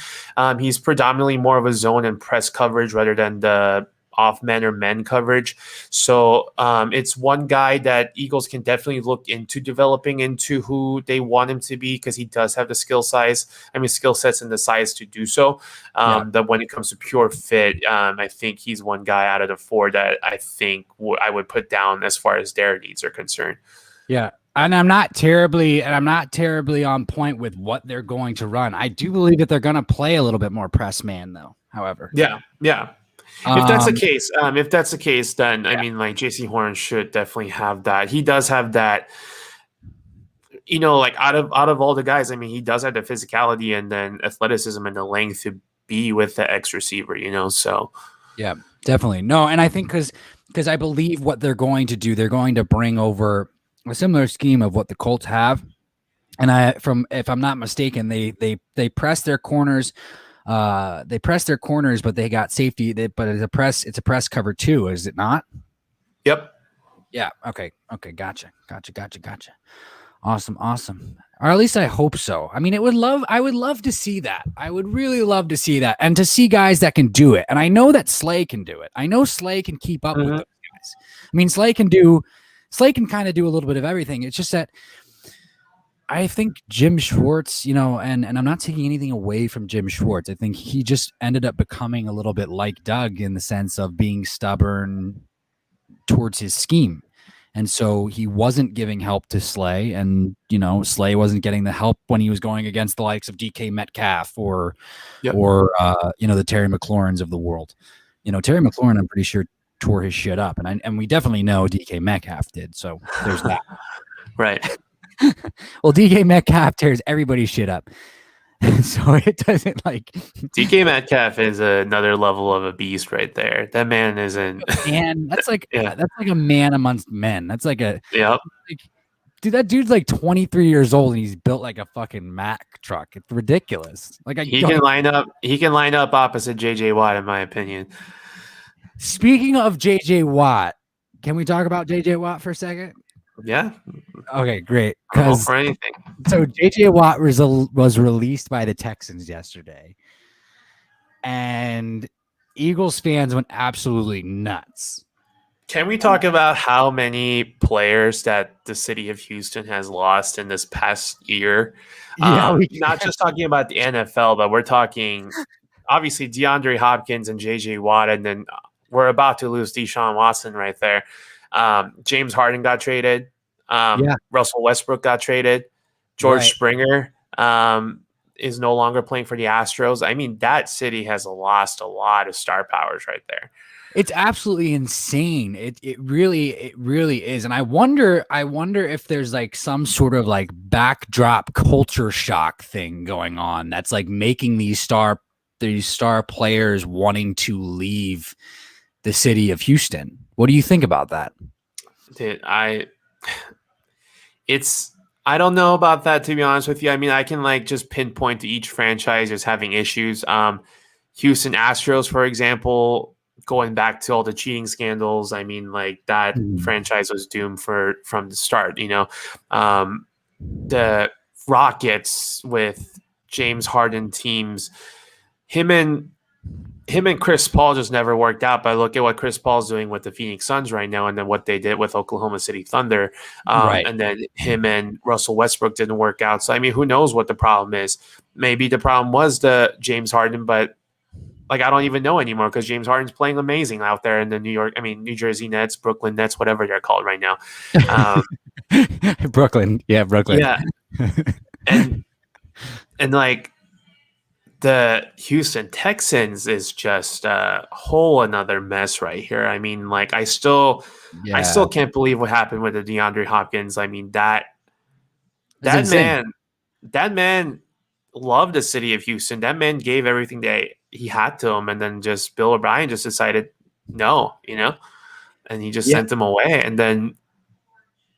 He's predominantly more of a zone and press coverage rather than the off men or men coverage. So it's one guy that Eagles can definitely look into developing into who they want him to be, because he does have the skill sets and the size to do so. That when it comes to pure fit, I think he's one guy out of the four that I think I would put down as far as their needs are concerned. Yeah. And I'm not terribly on point with what they're going to run. I do believe that they're going to play a little bit more press man though, however. Yeah. If that's the case, then I mean, like, JC Horn should definitely have that. He does have that, like out of all the guys, I mean, he does have the physicality and then athleticism and the length to be with the X receiver, so. Yeah, definitely. No, and I think because I believe what they're going to do, they're going to bring over a similar scheme of what the Colts have. And if I'm not mistaken, they press their corners. They press their corners, but they got safety. But it's a press cover too, is it not? Yep. Yeah. Okay. Gotcha. Awesome. Or at least I hope so. I mean, I would love to see that. I would really love to see that, and to see guys that can do it. And I know that Slay can do it. I know Slay can keep up with those guys. I mean, Slay can kind of do a little bit of everything. It's just that I think Jim Schwartz, and I'm not taking anything away from Jim Schwartz. I think he just ended up becoming a little bit like Doug in the sense of being stubborn towards his scheme. And so he wasn't giving help to Slay, and, Slay wasn't getting the help when he was going against the likes of DK Metcalf or the Terry McLaurins of the world. Terry McLaurin, I'm pretty sure, tore his shit up. And we definitely know DK Metcalf did. So there's that. Right. Well, DK Metcalf tears everybody's shit up. So it doesn't DK Metcalf is another level of a beast right there. That man isn't. And that's like a man amongst men. That's like dude, that dude's like 23 years old and he's built like a fucking Mack truck. It's ridiculous. He can line up opposite JJ Watt, in my opinion. Speaking of JJ Watt, can we talk about JJ Watt for a second? Yeah. Okay, great. For anything. So JJ Watt was released by the Texans yesterday, and Eagles fans went absolutely nuts. Can we talk about how many players that the city of Houston has lost in this past year? Yeah, not just talking about the NFL, but we're talking obviously DeAndre Hopkins and JJ Watt, and then we're about to lose Deshaun Watson right there. James Harden got traded. Russell Westbrook got traded. George Springer is no longer playing for the Astros. I mean, that city has lost a lot of star powers right there. It's absolutely insane. It really is. And I wonder if there's like some sort of like backdrop culture shock thing going on that's like making these star players wanting to leave the city of Houston. What do you think about that? Dude, I don't know about that, to be honest with you. I mean, I can like just pinpoint to each franchise as having issues. Houston Astros, for example, going back to all the cheating scandals. I mean, like that franchise was doomed from the start. The Rockets with James Harden teams, him and Chris Paul just never worked out. But look at what Chris Paul's doing with the Phoenix Suns right now, and then what they did with Oklahoma City Thunder. And then him and Russell Westbrook didn't work out. So, I mean, who knows what the problem is? Maybe the problem was the James Harden, but like I don't even know anymore because James Harden's playing amazing out there in the New Jersey Nets, Brooklyn Nets, whatever they're called right now. Brooklyn. Yeah. And like the Houston Texans is just a whole another mess right here. I mean, like I still can't believe what happened with the DeAndre Hopkins. I mean, that insane. man loved the city of Houston. That man gave everything that he had to him, and then just Bill O'Brien just decided no, and he just sent him away. And then,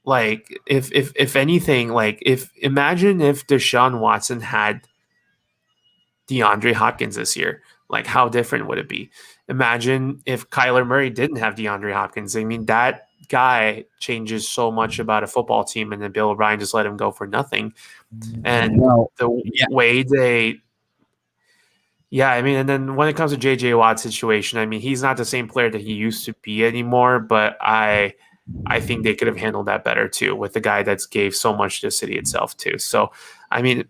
like, if anything, like imagine if Deshaun Watson had DeAndre Hopkins this year, like how different would it be? Imagine if Kyler Murray didn't have DeAndre Hopkins. I mean, that guy changes so much about a football team, and then Bill O'Brien just let him go for nothing. And way they, I mean, and then when it comes to JJ Watt's situation, I mean, he's not the same player that he used to be anymore, but I think they could have handled that better too with the guy that's gave so much to the city itself too. So, I mean,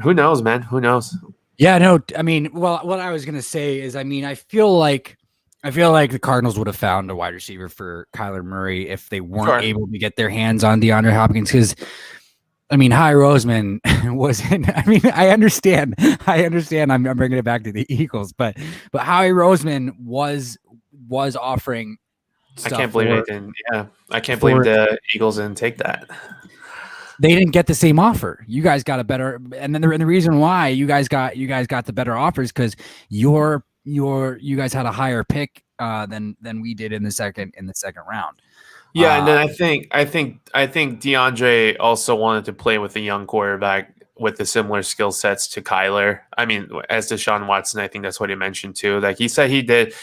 who knows, man? Who knows? Yeah, no, I mean, well, what I was going to say is, I mean, I feel like the Cardinals would have found a wide receiver for Kyler Murray if they weren't able to get their hands on DeAndre Hopkins. Because, I mean, Howie Roseman wasn't. I mean, I understand. I'm bringing it back to the Eagles, but Howie Roseman was offering stuff. I can't believe it didn't. Yeah, I can't believe the Eagles didn't take that. They didn't get the same offer. You guys got a better, and then the reason why you guys got the better offers because you guys had a higher pick than we did in the second round. Yeah, and then I think DeAndre also wanted to play with a young quarterback with the similar skill sets to Kyler. I mean, as Deshaun Watson, I think that's what he mentioned too. Like he said, he did.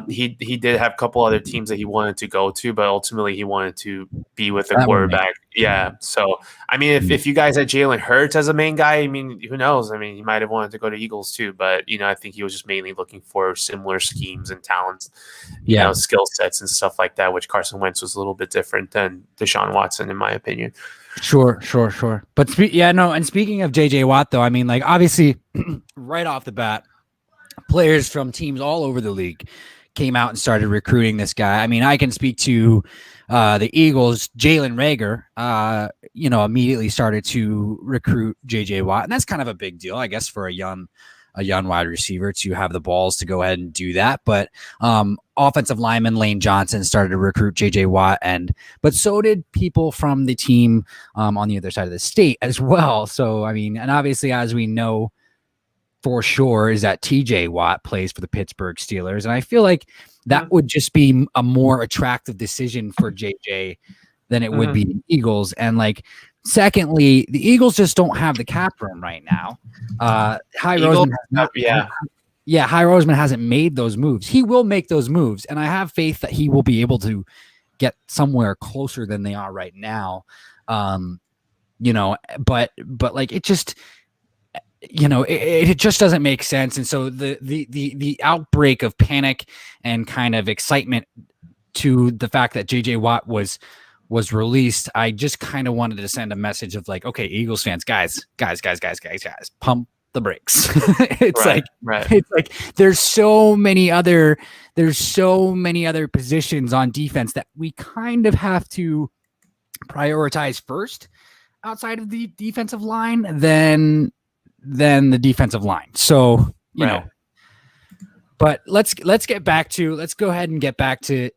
He did have a couple other teams that he wanted to go to, but ultimately he wanted to be with a quarterback. Yeah. So, I mean, if you guys had Jalen Hurts as a main guy, I mean, who knows? I mean, he might have wanted to go to Eagles too, but, I think he was just mainly looking for similar schemes and talents, skill sets and stuff like that, which Carson Wentz was a little bit different than Deshaun Watson, in my opinion. Sure. But and speaking of JJ Watt, though, I mean, like, obviously, right off the bat, players from teams all over the league came out and started recruiting this guy. I mean, I can speak to the Eagles. Jalen Reagor, immediately started to recruit JJ Watt, and that's kind of a big deal, I guess, for a young wide receiver to have the balls to go ahead and do that. But offensive lineman Lane Johnson started to recruit JJ Watt, but so did people from the team on the other side of the state as well. So, I mean, and obviously, as we know, for sure, is that TJ Watt plays for the Pittsburgh Steelers. And I feel like that would just be a more attractive decision for JJ than it would be the Eagles. And like, secondly, the Eagles just don't have the cap room right now. Howie Roseman hasn't made those moves. He will make those moves. And I have faith that he will be able to get somewhere closer than they are right now. But like, it just, it just doesn't make sense. And so the outbreak of panic and kind of excitement to the fact that JJ Watt was released, I just kind of wanted to send a message of like, okay, Eagles fans, guys, pump the brakes. It's like there's so many other positions on defense that we kind of have to prioritize first outside of the defensive line than the defensive line. So, but let's go ahead and get back to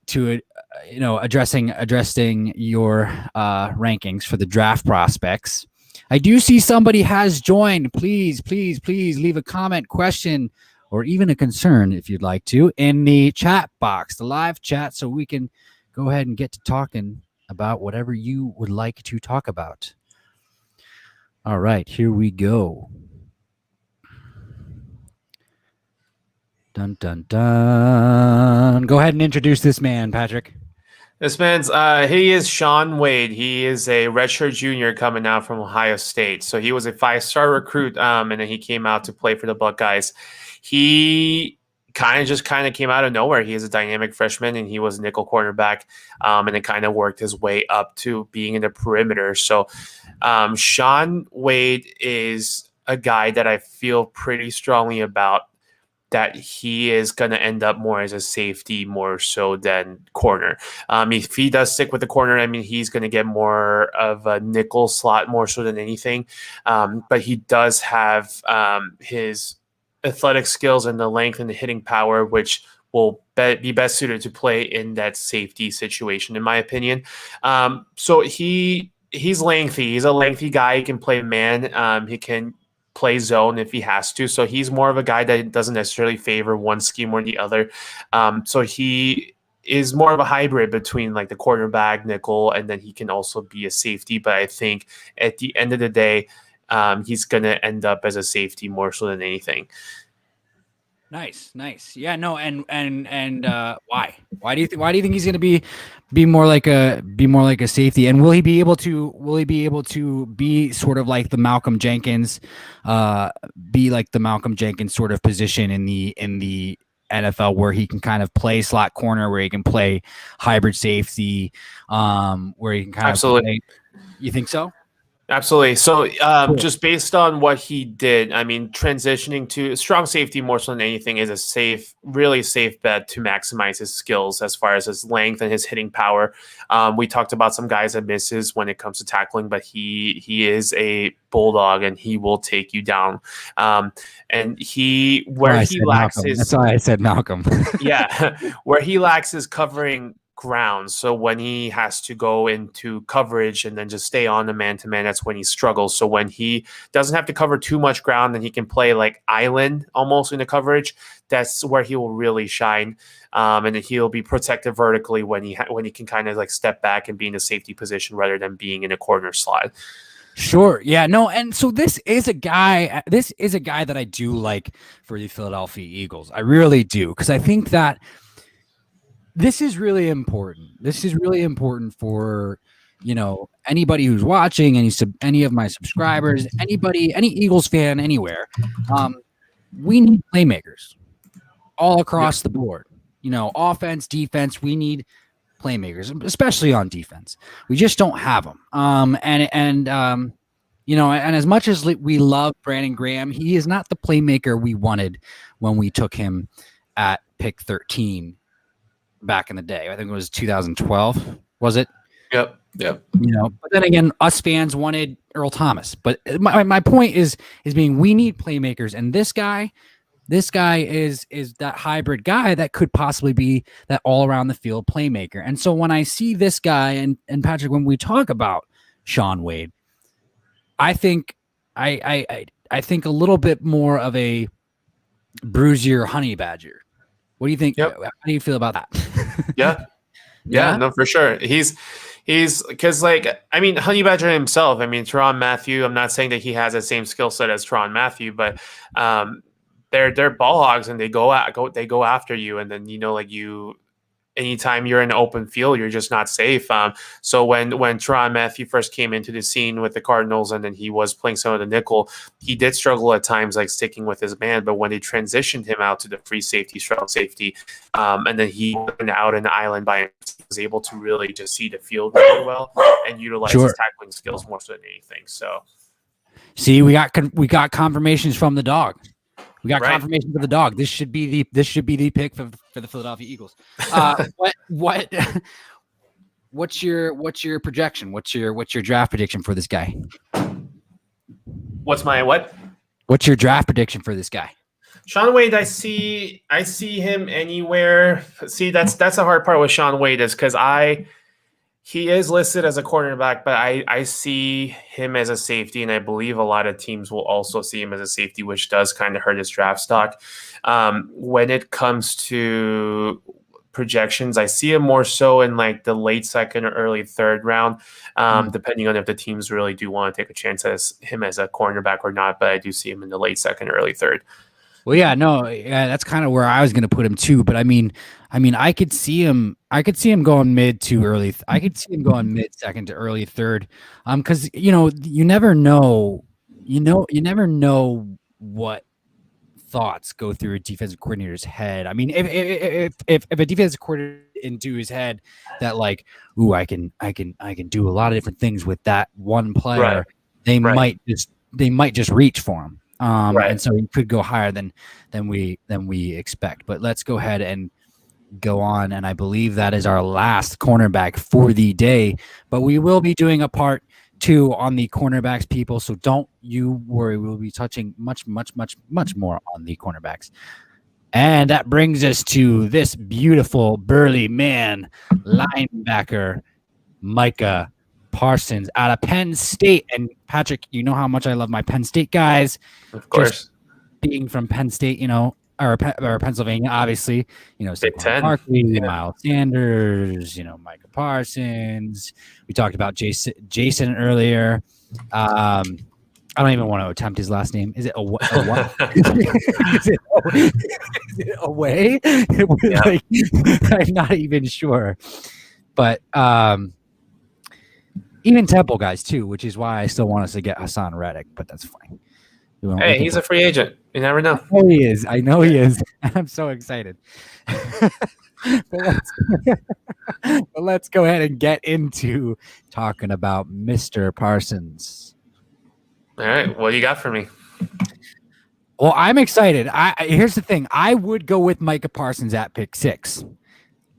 addressing your rankings for the draft prospects. I do see somebody has joined. Please leave a comment, question, or even a concern if you'd like to in the chat box, the live chat, so we can go ahead and get to talking about whatever you would like to talk about. All right, here we go. Dun, dun, dun. Go ahead and introduce this man, Patrick. This man's, he is Sean Wade. He is a redshirt junior coming out from Ohio State. So he was a 5-star recruit, and then he came out to play for the Buckeyes. He kind of came out of nowhere. He is a dynamic freshman, and he was a nickel cornerback, and it kind of worked his way up to being in the perimeter. So Sean Wade is a guy that I feel pretty strongly about, that he is going to end up more as a safety more so than corner. If he does stick with the corner, I mean, he's going to get more of a nickel slot more so than anything. But he does have his athletic skills and the length and the hitting power, which will be best suited to play in that safety situation, in my opinion. So he's lengthy. He's a lengthy guy. He can play man. He can play zone if he has to. So he's more of a guy that doesn't necessarily favor one scheme or the other. So he is more of a hybrid between like the quarterback, nickel, and then he can also be a safety. But I think at the end of the day, he's going to end up as a safety more so than anything. Nice. Yeah, no, and why? Why do you think he's going to be more like a safety? And will he be able to be sort of like the Malcolm Jenkins, sort of position in the NFL, where he can kind of play slot corner, where he can play hybrid safety, where he can kind Absolutely. of play. You think so? Absolutely. So Cool. just based on what he did, I mean, transitioning to strong safety more so than anything is a really safe bet to maximize his skills as far as his length and his hitting power. We talked about some guys that misses when it comes to tackling, but he is a bulldog and he will take you down. And he lacks Malcolm. his. That's why I said Malcolm. Yeah, where he lacks his covering ground. So when he has to go into coverage and then just stay on the man-to-man, that's when he struggles. So when he doesn't have to cover too much ground, then he can play like island almost in the coverage. That's where he will really shine. And then he'll be protected vertically when he can kind of like step back and be in a safety position rather than being in a corner slot. Sure. Yeah. No. And so this is a guy that I do like for the Philadelphia Eagles. I really do, because I think that this is really important. This is really important for, anybody who's watching, any of my subscribers, any Eagles fan anywhere. We need playmakers all across the board. Offense, defense. We need playmakers, especially on defense. We just don't have them. And as much as we love Brandon Graham, he is not the playmaker we wanted when we took him at pick 13 back in the day. I think it was 2012. Was it? Yep. But then again, us fans wanted Earl Thomas. But my point is being, we need playmakers, and this guy is that hybrid guy that could possibly be that all around the field playmaker. And so when I see this guy and Patrick, when we talk about Shaun Wade, I think I think a little bit more of a Bruiser Honey Badger. What do you think? Yep. How do you feel about that? Yeah, no, for sure. He's because Honey Badger himself. I mean, Tyrann Mathieu. I'm not saying that he has the same skill set as Tyrann Mathieu, but they're ball hogs and they go after you, and then anytime you're in an open field, you're just not safe. So when Tyrann Mathieu first came into the scene with the Cardinals, and then he was playing some of the nickel, he did struggle at times, like sticking with his man. But when they transitioned him out to the free safety, strong safety, and then he went out in the island by himself, he was able to really just see the field really well and utilize his tackling skills more so than anything. So, see, we got confirmations from the dog. We got confirmation for the dog. This should be the pick for the Philadelphia Eagles. What's your projection? What's your draft prediction for this guy? What's my what? What's your draft prediction for this guy? Shaun Wade, I see him anywhere. See, that's the hard part with Shaun Wade is because he is listed as a cornerback, but I see him as a safety, and I believe a lot of teams will also see him as a safety, which does kind of hurt his draft stock. When it comes to projections, I see him more so in like the late second or early third round, depending on if the teams really do want to take a chance as him as a cornerback or not. But I do see him in the late second or early third. Well, that's kind of where I was going to put him too. But I mean, I could see him going mid to early. I could see him going mid second to early third. Because you never know. You never know what thoughts go through a defensive coordinator's head. I mean, if a defensive coordinator into his head that like, ooh, I can do a lot of different things with that one player. They might just reach for him. And so he could go higher than we expect. But let's go ahead and go on. And I believe that is our last cornerback for the day. But we will be doing a part too on the cornerbacks, people. So don't you worry. We'll be touching much more on the cornerbacks. And that brings us to this beautiful burly man, linebacker, Micah Parsons out of Penn State. And Patrick, you know how much I love my Penn State guys. Of course. Just being from Penn State, or Pennsylvania, obviously, Big Ten. Barkley, Miles Sanders, Micah Parsons. We talked about Jason earlier. I don't even want to attempt his last name. Is it what? Is it away? Yeah. Like, I'm not even sure. But even Temple guys too, which is why I still want us to get Hassan Reddick, but that's fine. Hey, he's a free agent. You never know. I know he is. I'm so excited. but let's go ahead and get into talking about Mr. Parsons. All right. What do you got for me? Well, I'm excited. Here's the thing. I would go with Micah Parsons at pick 6.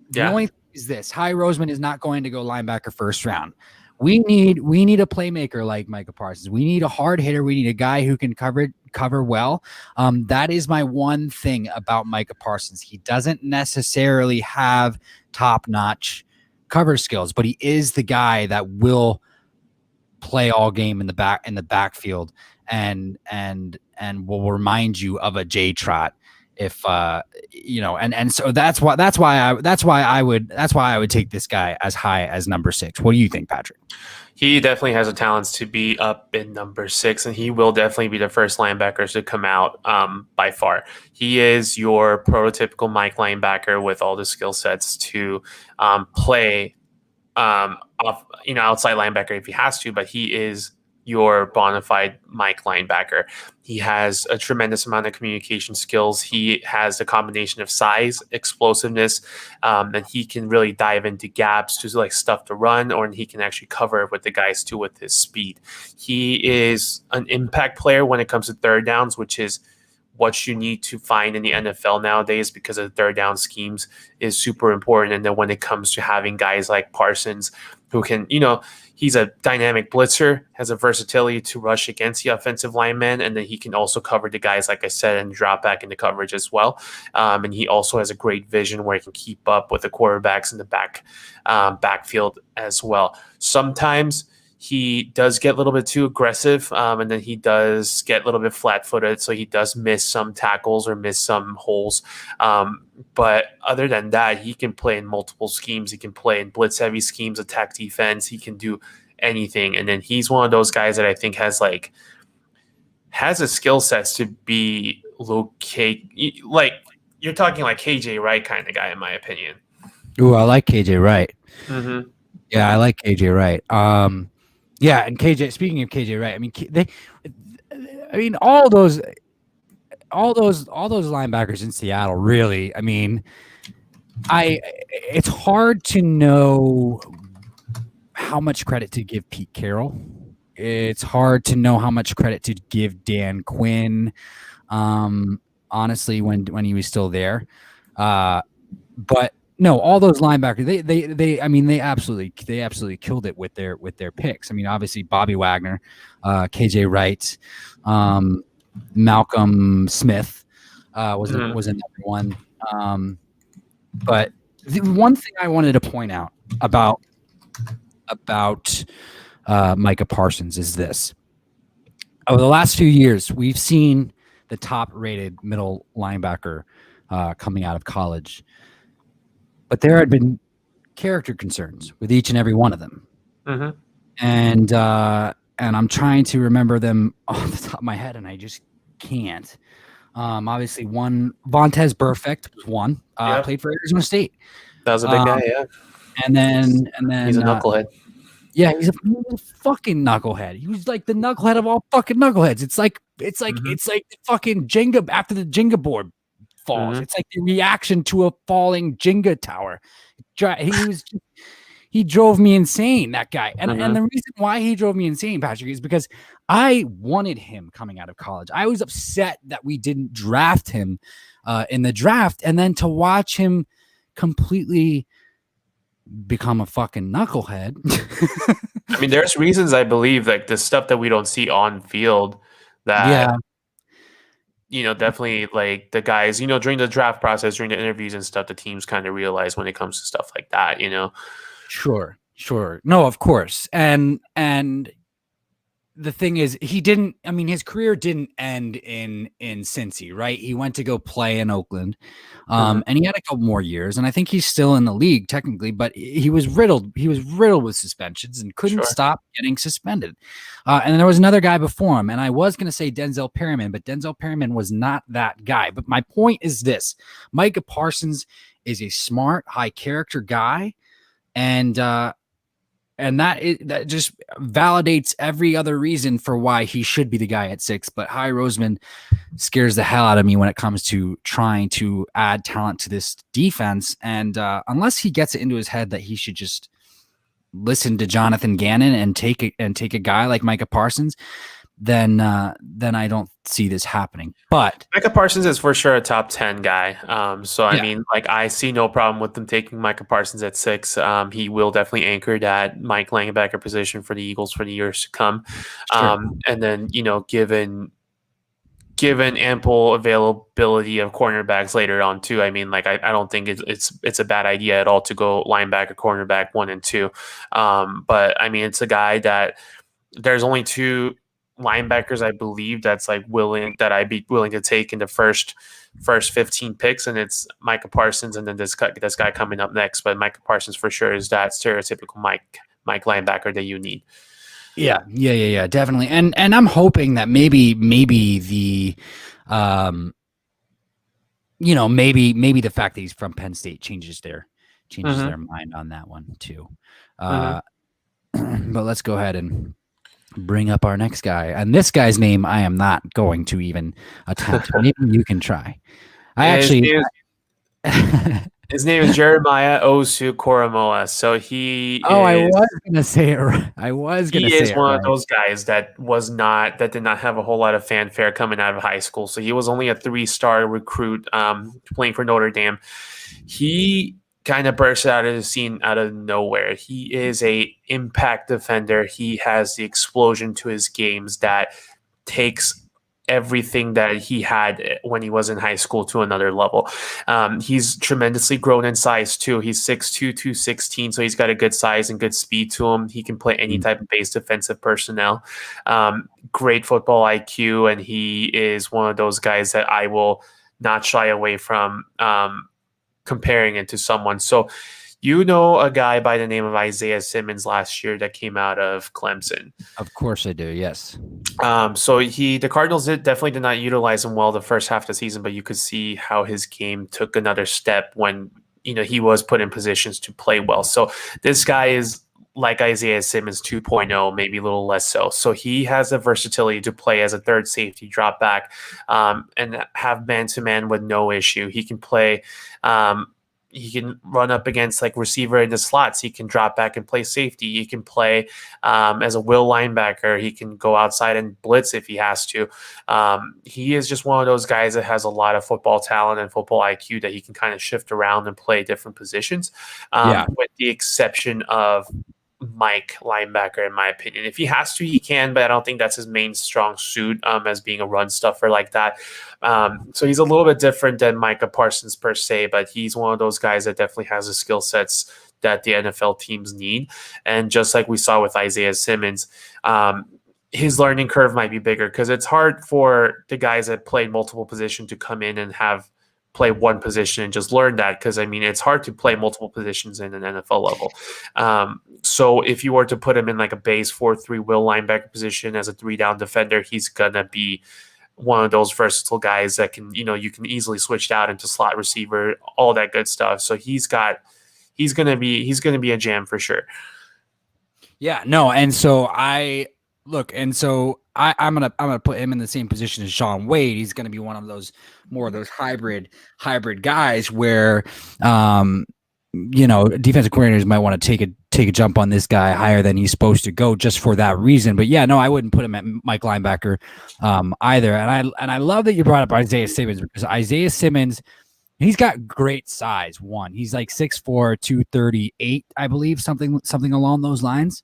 The only thing is this. Howie Roseman is not going to go linebacker first round. We need a playmaker like Micah Parsons. We need a hard hitter. We need a guy who can cover well. That is my one thing about Micah Parsons. He doesn't necessarily have top-notch cover skills, but he is the guy that will play all game in the backfield and will remind you of a J Trot. If and so that's why I would take this guy as high as number 6. What do you think, Patrick? He definitely has the talents to be up in number 6, and he will definitely be the first linebackers to come out by far. He is your prototypical Mike linebacker with all the skill sets to play outside linebacker if he has to, but he is your bona fide Mike linebacker. He has a tremendous amount of communication skills. He has a combination of size, explosiveness, and he can really dive into gaps to like stuff to run, or he can actually cover what the guys do with his speed. He is an impact player when it comes to third downs, which is what you need to find in the NFL nowadays because of the third down schemes is super important. And then when it comes to having guys like Parsons who can, he's a dynamic blitzer, has a versatility to rush against the offensive lineman, and then he can also cover the guys, like I said, and drop back into coverage as well. And he also has a great vision where he can keep up with the quarterbacks in the backfield as well. Sometimes he does get a little bit too aggressive, and then he does get a little bit flat-footed, so he does miss some tackles or miss some holes. But other than that, he can play in multiple schemes. He can play in blitz-heavy schemes, attack defense. He can do anything. And then he's one of those guys that I think has a skill sets to be like you're talking like KJ Wright kind of guy, in my opinion. Ooh, I like KJ Wright. Mm-hmm. Yeah, I like KJ Wright. Yeah, and KJ. Speaking of KJ Wright, all those linebackers in Seattle. Really, it's hard to know how much credit to give Pete Carroll. It's hard to know how much credit to give Dan Quinn. Honestly, when he was still there, but. No, all those linebackers, they absolutely killed it with their picks. Obviously Bobby Wagner, KJ Wright, Malcolm Smith was another one. But the one thing I wanted to point out about Micah Parsons is this: over the last few years, we've seen the top-rated middle linebacker coming out of college. But there had been character concerns with each and every one of them. Mm-hmm. And I'm trying to remember them off the top of my head, and I just can't. Obviously, Vontaze Burfict was one. Played for Arizona State. That was a big guy, yeah. And then he's a knucklehead. Yeah, he's a fucking knucklehead. He was like the knucklehead of all fucking knuckleheads. It's like the fucking Jenga after the Jenga board falls. Mm-hmm. It's like the reaction to a falling Jenga tower. He drove me insane, that guy. And the reason why he drove me insane, Patrick, is because I wanted him coming out of college. I was upset that we didn't draft him in the draft, and then to watch him completely become a fucking knucklehead. I mean, there's reasons I believe like the stuff that we don't see on field that Yeah, definitely like the guys, during the draft process, during the interviews and stuff, the teams kind of realize when it comes to stuff like that. sure. No, of course. And the thing is, his career didn't end in Cincy, right? He went to go play in Oakland. And he had a couple more years, and I think he's still in the league technically, but he was riddled with suspensions and couldn't stop getting suspended. And then there was another guy before him, and I was going to say Denzel Perryman, but Denzel Perryman was not that guy. But my point is this: Micah Parsons is a smart, high character guy, and that just validates every other reason for why he should be the guy at 6. But Howie Roseman scares the hell out of me when it comes to trying to add talent to this defense. And unless he gets it into his head that he should just listen to Jonathan Gannon and take a guy like Micah Parsons, then I don't see this happening. But Micah Parsons is for sure a top 10 guy. I mean, like, I see no problem with them taking Micah Parsons at 6. He will definitely anchor that Mike linebacker position for the Eagles for the years to come. And then, given ample availability of cornerbacks later on too. I mean, like, I don't think it's a bad idea at all to go linebacker, cornerback 1 and 2. But I mean, it's a guy that there's only 2 linebackers, I believe, that's like I'd be willing to take in the first 15 picks, and it's Micah Parsons and then this guy coming up next. But Micah Parsons for sure is that stereotypical Mike linebacker that you need. Yeah, definitely. And I'm hoping that maybe the maybe the fact that he's from Penn State changes their mind on that one too. But let's go ahead and bring up our next guy. And this guy's name I am not going to even attempt. Maybe you can try. His name is Jeremiah Osu Koromoa. So he I was gonna say it right. He is one of those guys that did not have a whole lot of fanfare coming out of high school. So he was only a 3-star recruit playing for Notre Dame. He kind of burst out of the scene out of nowhere. He is a impact defender. He has the explosion to his games that takes everything that he had when he was in high school to another level. He's tremendously grown in size too. He's 6'2", 216, so he's got a good size and good speed to him. He can play any type of base defensive personnel. Great football IQ, and he is one of those guys that I will not shy away from comparing it to someone. So a guy by the name of Isaiah Simmons last year that came out of Clemson. Of course I do, yes. So the Cardinals definitely did not utilize him well the first half of the season, but you could see how his game took another step when he was put in positions to play well. So this guy is like Isaiah Simmons 2.0, maybe a little less so. So he has the versatility to play as a third safety, drop back, and have man-to-man with no issue. He can play he can run up against like receiver in the slots. He can drop back and play safety. He can play as a will linebacker. He can go outside and blitz if he has to. He is just one of those guys that has a lot of football talent and football IQ that he can kind of shift around and play different positions, with the exception of Mike linebacker, in my opinion. If he has to, he can, but I don't think that's his main strong suit as being a run stuffer like that. So he's a little bit different than Micah Parsons per se, but he's one of those guys that definitely has the skill sets that the NFL teams need. And just like we saw with Isaiah Simmons, his learning curve might be bigger because it's hard for the guys that played multiple positions to come in and play one position and just learn that, because I mean it's hard to play multiple positions in an NFL level. So if you were to put him in like a base 4-3 will linebacker position as a 3-down defender, he's gonna be one of those versatile guys that can, you can easily switch out into slot receiver, all that good stuff. So he's gonna be a jam for sure. Yeah, no, and so I'm gonna put him in the same position as Sean Wade. He's gonna be one of those more of those hybrid guys where defensive coordinators might want to take a jump on this guy higher than he's supposed to go just for that reason. But yeah, no, I wouldn't put him at Mike linebacker either. And I love that you brought up Isaiah Simmons, because Isaiah Simmons He's got great size. He's like 6'4", 238, I believe, something along those lines.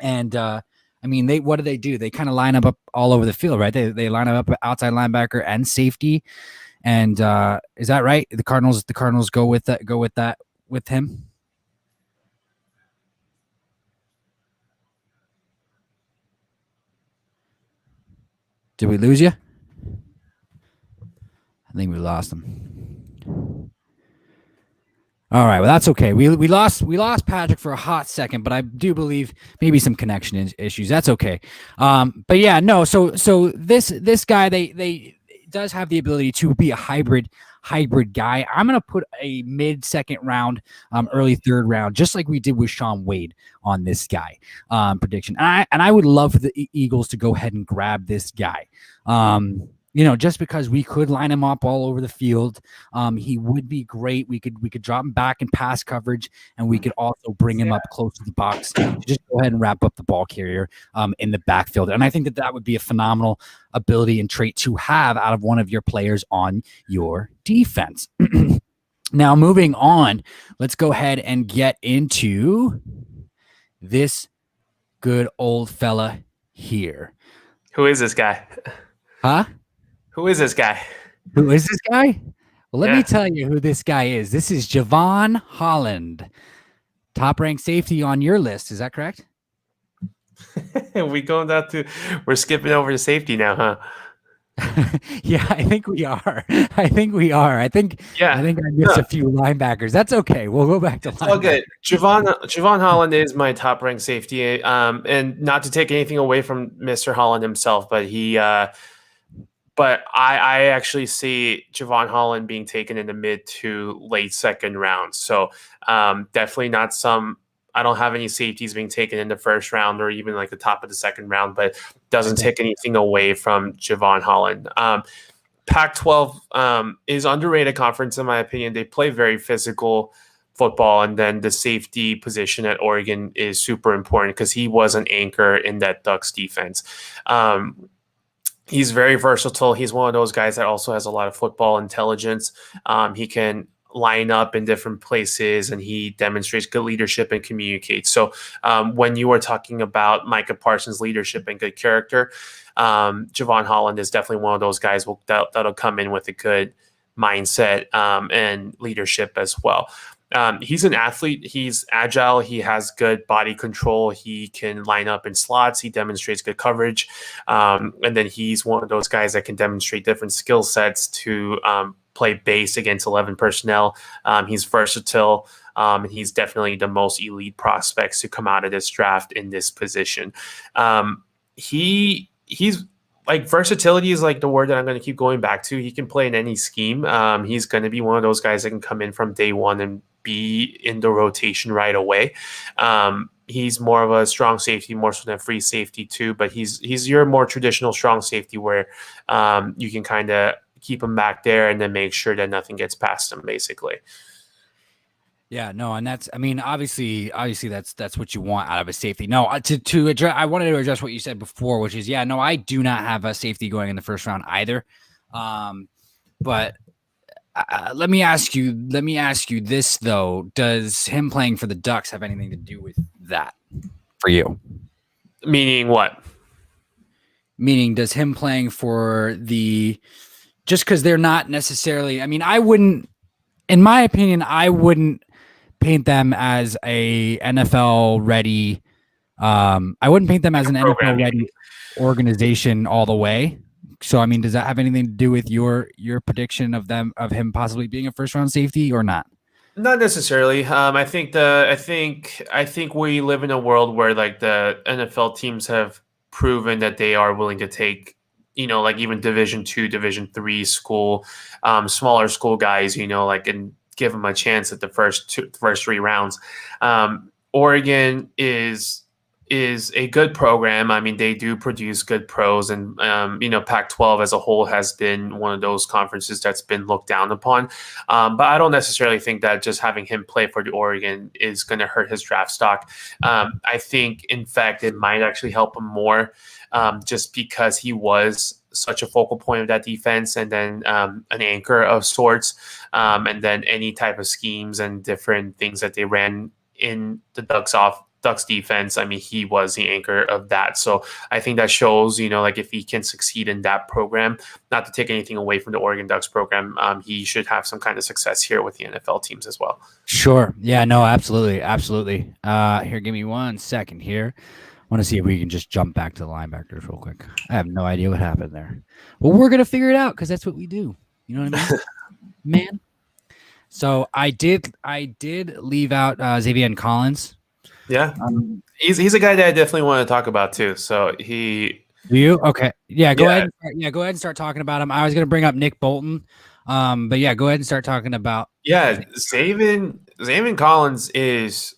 And I mean, what do? They kind of line up all over the field, right? They line up outside linebacker and safety. And is that right? The Cardinals go with that with him. Did we lose you? I think we lost him. All right, well that's okay. We lost Patrick for a hot second, but I do believe maybe some connection issues. That's okay. But yeah, no. So this guy they does have the ability to be a hybrid guy. I'm gonna put a mid-second round, early third round, just like we did with Shaun Wade on this guy prediction. And I would love for the Eagles to go ahead and grab this guy. Just because we could line him up all over the field. He would be great. We could drop him back in pass coverage, and we could also bring him up close to the box to just go ahead and wrap up the ball carrier in the backfield. And I think that would be a phenomenal ability and trait to have out of one of your players on your defense. Now, moving on, let's go ahead and get into this good old fella here. Who is this guy? Huh? Who is this guy? Well, let me tell you who this guy is. This is Javon Holland, top-ranked safety on your list. Is that correct? We're skipping over to safety now, huh? Yeah, I think we are. I think I missed a few linebackers. That's okay. We'll go back to linebackers. Okay. Javon Holland is my top-ranked safety, and not to take anything away from Mr. Holland himself, but But I actually see Javon Holland being taken in the mid to late second round. So definitely not I don't have any safeties being taken in the first round or even like the top of the second round, but doesn't take anything away from Javon Holland. Pac-12 is underrated conference in my opinion. They play very physical football, and then the safety position at Oregon is super important because he was an anchor in that Ducks defense. He's very versatile. He's one of those guys that also has a lot of football intelligence. He can line up in different places, and he demonstrates good leadership and communicates. So when you were talking about Micah Parsons' leadership and good character, Javon Holland is definitely one of those guys that'll come in with a good mindset and leadership as well. He's an athlete. He's agile. He has good body control. He can line up in slots. He demonstrates good coverage. And then he's one of those guys that can demonstrate different skill sets to play base against 11 personnel. He's versatile. He's definitely the most elite prospects to come out of this draft in this position. He's like versatility is like the word that I'm going to keep going back to. He can play in any scheme. He's going to be one of those guys that can come in from day one and be in the rotation right away. He's more of a strong safety, more so than a free safety too, but he's your more traditional strong safety where you can kind of keep him back there and then make sure that nothing gets past him basically. Yeah, no, and obviously that's what you want out of a safety. No, to address, I wanted to address what you said before, which is, no, I do not have a safety going in the first round either. But let me ask you this though: does him playing for the Ducks have anything to do with that for you? Meaning what? Meaning, does him playing for just because they're not necessarily? I mean, I wouldn't, in my opinion, paint them as a NFL ready. I wouldn't paint them as an NFL ready organization all the way. So, I mean, does that have anything to do with your prediction of him possibly being a first round safety or not? Not necessarily. I think we live in a world where like the NFL teams have proven that they are willing to take, like even Division II, Division III school, smaller school guys, and give them a chance at the first three rounds. Oregon is a good program. I mean, they do produce good pros, and Pac-12 as a whole has been one of those conferences that's been looked down upon. But I don't necessarily think that just having him play for the Oregon is going to hurt his draft stock. I think, in fact, it might actually help him more, just because he was such a focal point of that defense, and then an anchor of sorts, and then any type of schemes and different things that they ran in the Ducks defense. I mean, he was the anchor of that. So I think that shows, like if he can succeed in that program, not to take anything away from the Oregon Ducks program, he should have some kind of success here with the NFL teams as well. Sure. Yeah, no, absolutely. Absolutely. Here, give me 1 second here. I want to see if we can just jump back to the linebackers real quick. I have no idea what happened there. Well, we're going to figure it out because that's what we do. You know what I mean? Man. So I did leave out Xavier Ann Collins. Yeah. He's a guy that I definitely want to talk about too. So Do you? Okay. Yeah, go ahead. Go ahead and start talking about him. I was going to bring up Nick Bolton. But yeah, go ahead and start talking about. Yeah, Xavier Collins is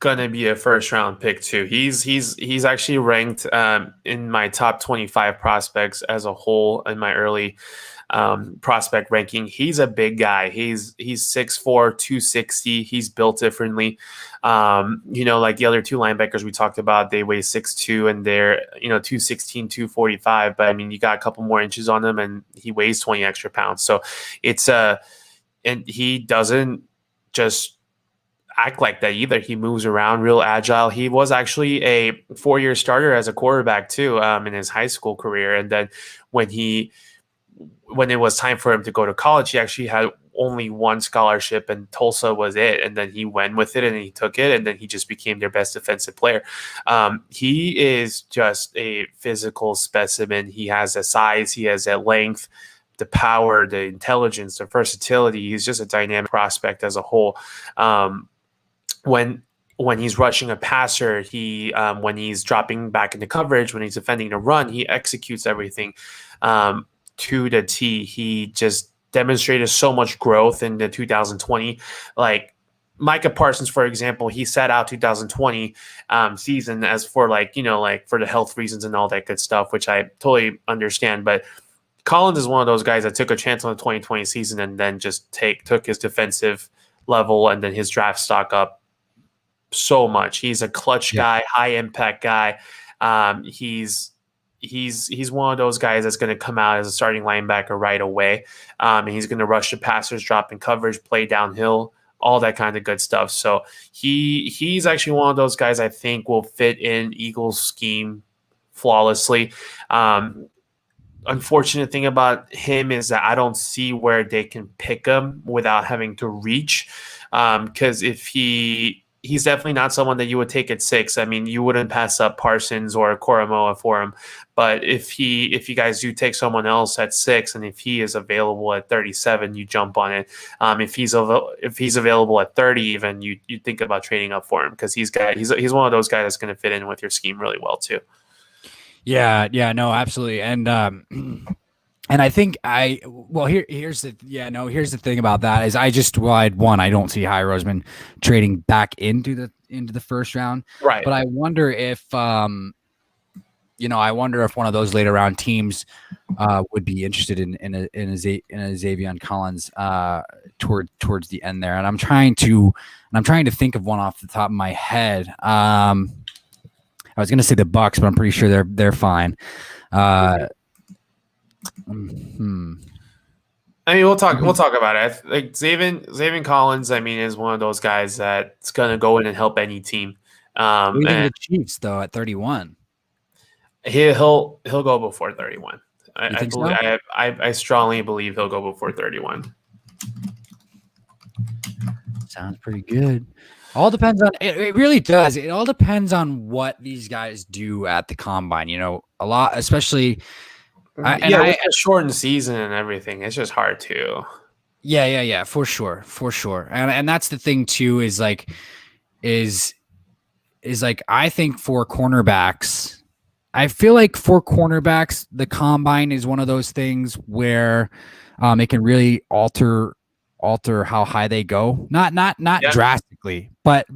gonna be a first round pick too. He's actually ranked in my top 25 prospects as a whole in my early prospect ranking. He's a big guy. He's 6'4", 260. He's built differently. Like the other two linebackers we talked about, they weigh 6'2", and they're 216, 245. But I mean, you got a couple more inches on them, and he weighs 20 extra pounds. So it's and he doesn't just act like that either. He moves around real agile. He was actually a 4-year starter as a quarterback too in his high school career. And then when it was time for him to go to college, he actually had only one scholarship, and Tulsa was it. And then he went with it and he took it, and then he just became their best defensive player. He is just a physical specimen. He has the size, he has that length, the power, the intelligence, the versatility. He's just a dynamic prospect as a whole. When he's rushing a passer, when he's dropping back into coverage, when he's defending the run, he executes everything to the T. He just demonstrated so much growth in the 2020. Like Micah Parsons, for example, he sat out 2020 season as for for the health reasons and all that good stuff, which I totally understand. But Collins is one of those guys that took a chance on the 2020 season and then just took his defensive level and then his draft stock up so much. He's a clutch guy, high impact guy. He's one of those guys that's going to come out as a starting linebacker right away. And he's going to rush the passers, drop in coverage, play downhill, all that kind of good stuff. So he's actually one of those guys I think will fit in Eagles scheme flawlessly. Unfortunate thing about him is that I don't see where they can pick him without having to reach. Because if he's definitely not someone that you would take at 6. I mean, you wouldn't pass up Parsons or Koromoa for him. But if you guys do take someone else at 6, and if he is available at 37, you jump on it. If he's available at 30, even you think about trading up for him, because he's one of those guys that's going to fit in with your scheme really well too. Yeah, no, absolutely. And I think here's the thing about that is I don't see High Roseman trading back into the first round. Right. But I wonder if one of those later round teams would be interested in a Xavier Ann Collins towards the end there. And I'm trying to think of one off the top of my head. I was going to say the Bucks, but I'm pretty sure they're fine. I mean, we'll talk about it. Like Xavier Collins, I mean, is one of those guys that's going to go in and help any team. And the Chiefs, though, at 31, he'll go before 31. I strongly believe he'll go before 31. Sounds pretty good. All depends on it. Really does. It all depends on what these guys do at the combine. A lot, especially. With a shortened season and everything, it's just hard to. Yeah, for sure, and that's the thing too. Is I think for cornerbacks, I feel like for cornerbacks, the combine is one of those things where it can really alter how high they go. Not drastically, but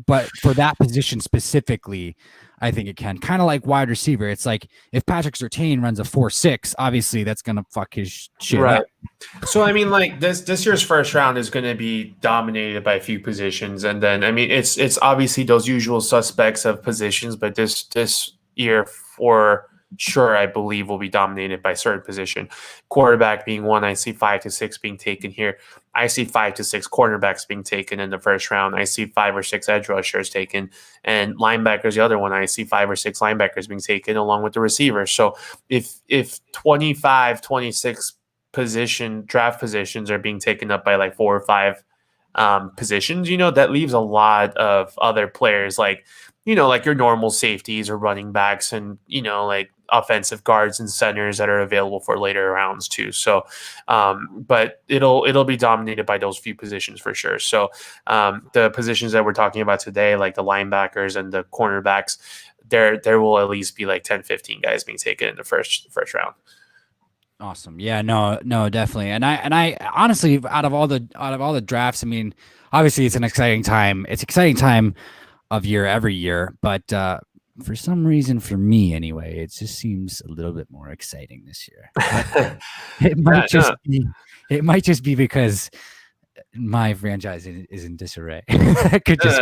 for that position specifically, I think it can. Kind of like wide receiver. It's like if Patrick Surtain runs a 4.6, obviously that's gonna fuck his shit up. So I mean, like this year's first round is going to be dominated by a few positions, and then I mean it's obviously those usual suspects of positions, but this year for sure, I believe will be dominated by certain position. Quarterback being one, I see 5 to 6 being taken here. I see 5 to 6 cornerbacks being taken in the first round. I see 5 or 6 edge rushers taken, and linebackers the other one. I see 5 or 6 linebackers being taken along with the receivers. So if 25, 26 draft positions are being taken up by like 4 or 5 positions, that leaves a lot of other players like like your normal safeties or running backs and, like offensive guards and centers that are available for later rounds too. So, but it'll be dominated by those few positions for sure. So, the positions that we're talking about today, like the linebackers and the cornerbacks, there will at least be like 10, 15 guys being taken in the first round. Awesome. Yeah, no, definitely. And I honestly, out of all the drafts, I mean, obviously it's an exciting time. It's exciting time of year every year, but for some reason, for me anyway, it just seems a little bit more exciting this year. It might just be because my franchise is in disarray. Could just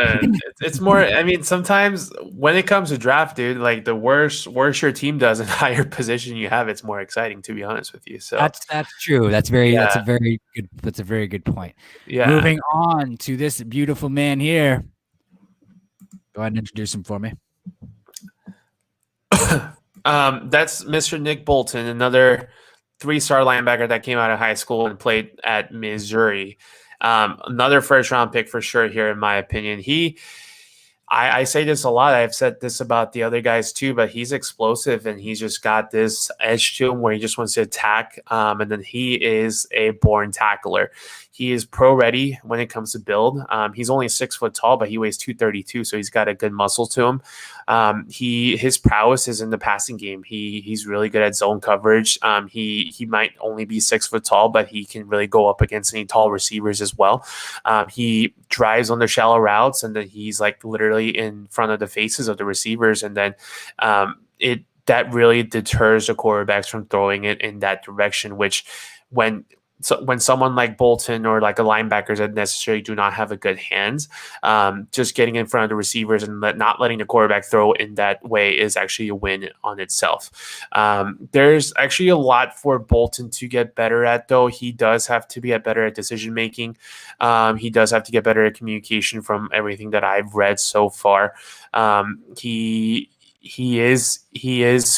it's more. I mean, sometimes when it comes to draft, dude, like the worse your team does and higher position you have, it's more exciting. To be honest with you, so that's true. That's a very good point. Yeah. Moving on to this beautiful man here. Go ahead and introduce him for me. That's Mr. Nick Bolton, another 3-star linebacker that came out of high school and played at Missouri. Another first-round pick for sure here, in my opinion. I say this a lot. I've said this about the other guys too, but he's explosive and he's just got this edge to him where he just wants to attack. And then he is a born tackler. He is pro ready when it comes to build. He's only 6 foot tall, but he weighs 232, so he's got a good muscle to him. His prowess is in the passing game. He's really good at zone coverage. He might only be 6 foot tall, but he can really go up against any tall receivers as well. He drives on the shallow routes, and then he's like literally in front of the faces of the receivers, and then that really deters the quarterbacks from throwing it in that direction, which when someone like Bolton or like a linebackers that necessarily do not have a good hands, just getting in front of the receivers and not letting the quarterback throw in that way is actually a win on itself. There's actually a lot for Bolton to get better at, though. He does have to get better at decision making. He does have to get better at communication from everything that I've read so far. He is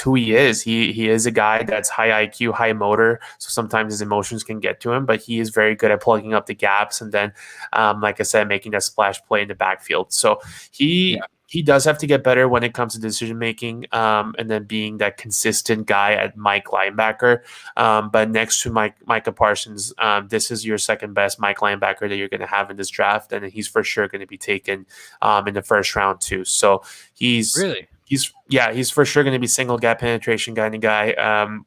who he is. He is a guy that's high IQ, high motor. So sometimes his emotions can get to him, but he is very good at plugging up the gaps and then, like I said, making that splash play in the backfield. So he does have to get better when it comes to decision making, and then being that consistent guy at Mike linebacker. But next to Micah Parsons, this is your second best Mike linebacker that you're going to have in this draft, and he's for sure going to be taken in the first round too. So he's for sure going to be single gap penetration kind of guy. And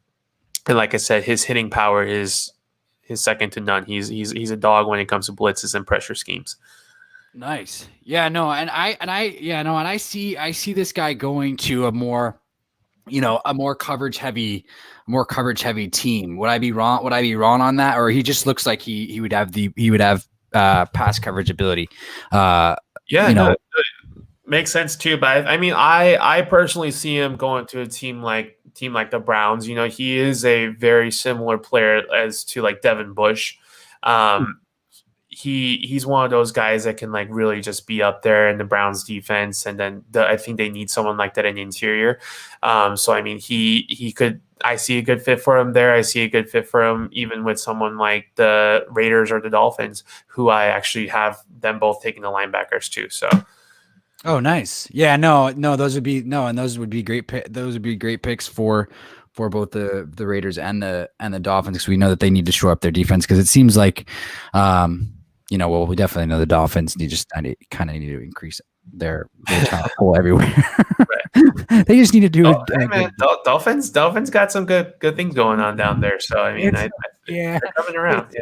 like I said, his hitting power is second to none. He's a dog when it comes to blitzes and pressure schemes. Nice. Yeah, no, and I see this guy going to a more coverage heavy team. Would I be wrong on that? Or he just looks like he would have pass coverage ability. Makes sense too, but I mean, I personally see him going to a team like the Browns. He is a very similar player as to like Devin Bush. He's one of those guys that can like really just be up there in the Browns defense, and then I think they need someone like that in the interior. So I mean, he could. I see a good fit for him there. I see a good fit for him even with someone like the Raiders or the Dolphins, who I actually have them both taking the linebackers too. So. Oh, nice. Yeah, no, those would be great. Those would be great picks for both the Raiders and the Dolphins, because we know that they need to shore up their defense, because it seems like, we definitely know the Dolphins kind of need to increase their talent pool everywhere. They just need to do it. Dolphins got some good things going on down there. So I mean, they're coming around.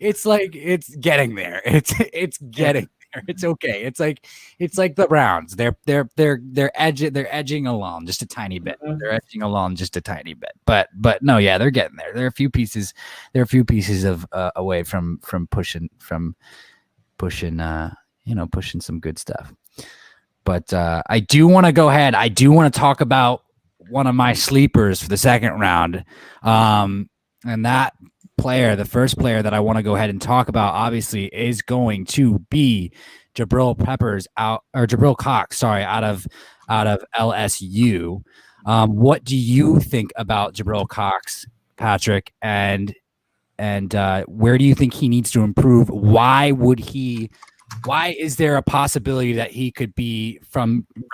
It's like it's getting there. It's getting. It's okay. It's like the Browns. They're edging along just a tiny bit. They're edging along just a tiny bit. But no, yeah, they're getting there. They're a few pieces of away from pushing some good stuff. But I do want to go ahead. I do want to talk about one of my sleepers for the second round. And that player, the first player that I want to go ahead and talk about, obviously, is going to be Jabril Cox, out of LSU. What do you think about Jabril Cox, Patrick? And where do you think he needs to improve? Why is there a possibility that he could be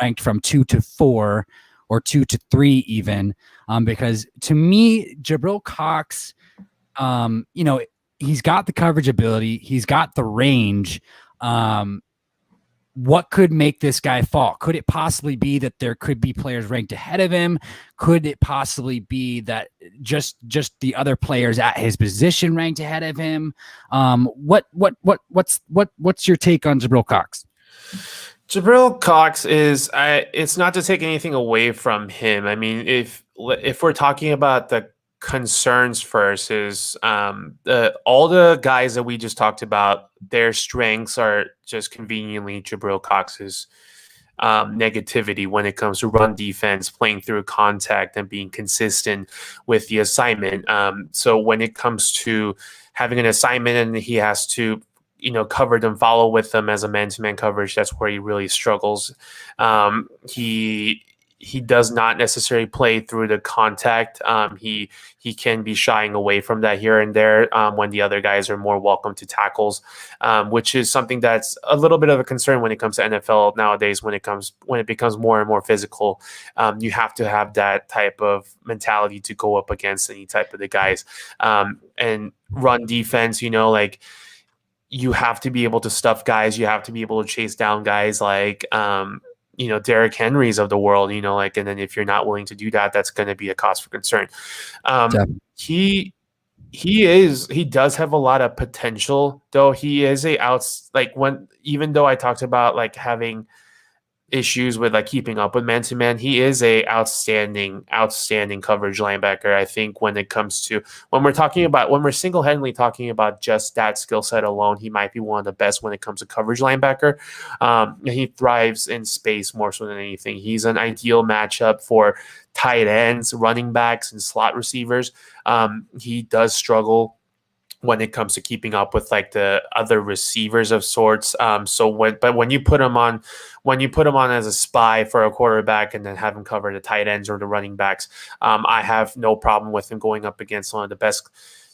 ranked from 2 to 4 or 2 to 3 even? Because to me, Jabril Cox, he's got the coverage ability, he's got the range. What could make this guy fall? Could it possibly be that there could be players ranked ahead of him? Could it possibly be that just the other players at his position ranked ahead of him? What's your take on Jabril Cox? Jabril Cox is, it's not to take anything away from him. I mean, if we're talking about the concerns first, is all the guys that we just talked about, their strengths are just conveniently Jabril Cox's negativity when it comes to run defense, playing through contact, and being consistent with the assignment. So when it comes to having an assignment and he has to cover them, follow with them as a man-to-man coverage, that's where he really struggles. He does not necessarily play through the contact. He can be shying away from that here and there when the other guys are more welcome to tackles, which is something that's a little bit of a concern when it comes to NFL nowadays. When it becomes more and more physical, you have to have that type of mentality to go up against any type of the guys, and run defense. You have to be able to stuff guys. You have to be able to chase down guys like Derrick Henry's of the world, and then if you're not willing to do that, that's going to be a cause for concern. He does have a lot of potential, though. He is even though I talked about having issues with keeping up with man-to-man, he is a outstanding coverage linebacker. I think when it comes to when we're single-handedly talking about just that skill set alone, he might be one of the best when it comes to coverage linebacker. He thrives in space more so than anything. He's an ideal matchup for tight ends, running backs, and slot receivers. He does struggle when it comes to keeping up with the other receivers of sorts. When you put him on as a spy for a quarterback and then have him cover the tight ends or the running backs, I have no problem with him going up against one of the best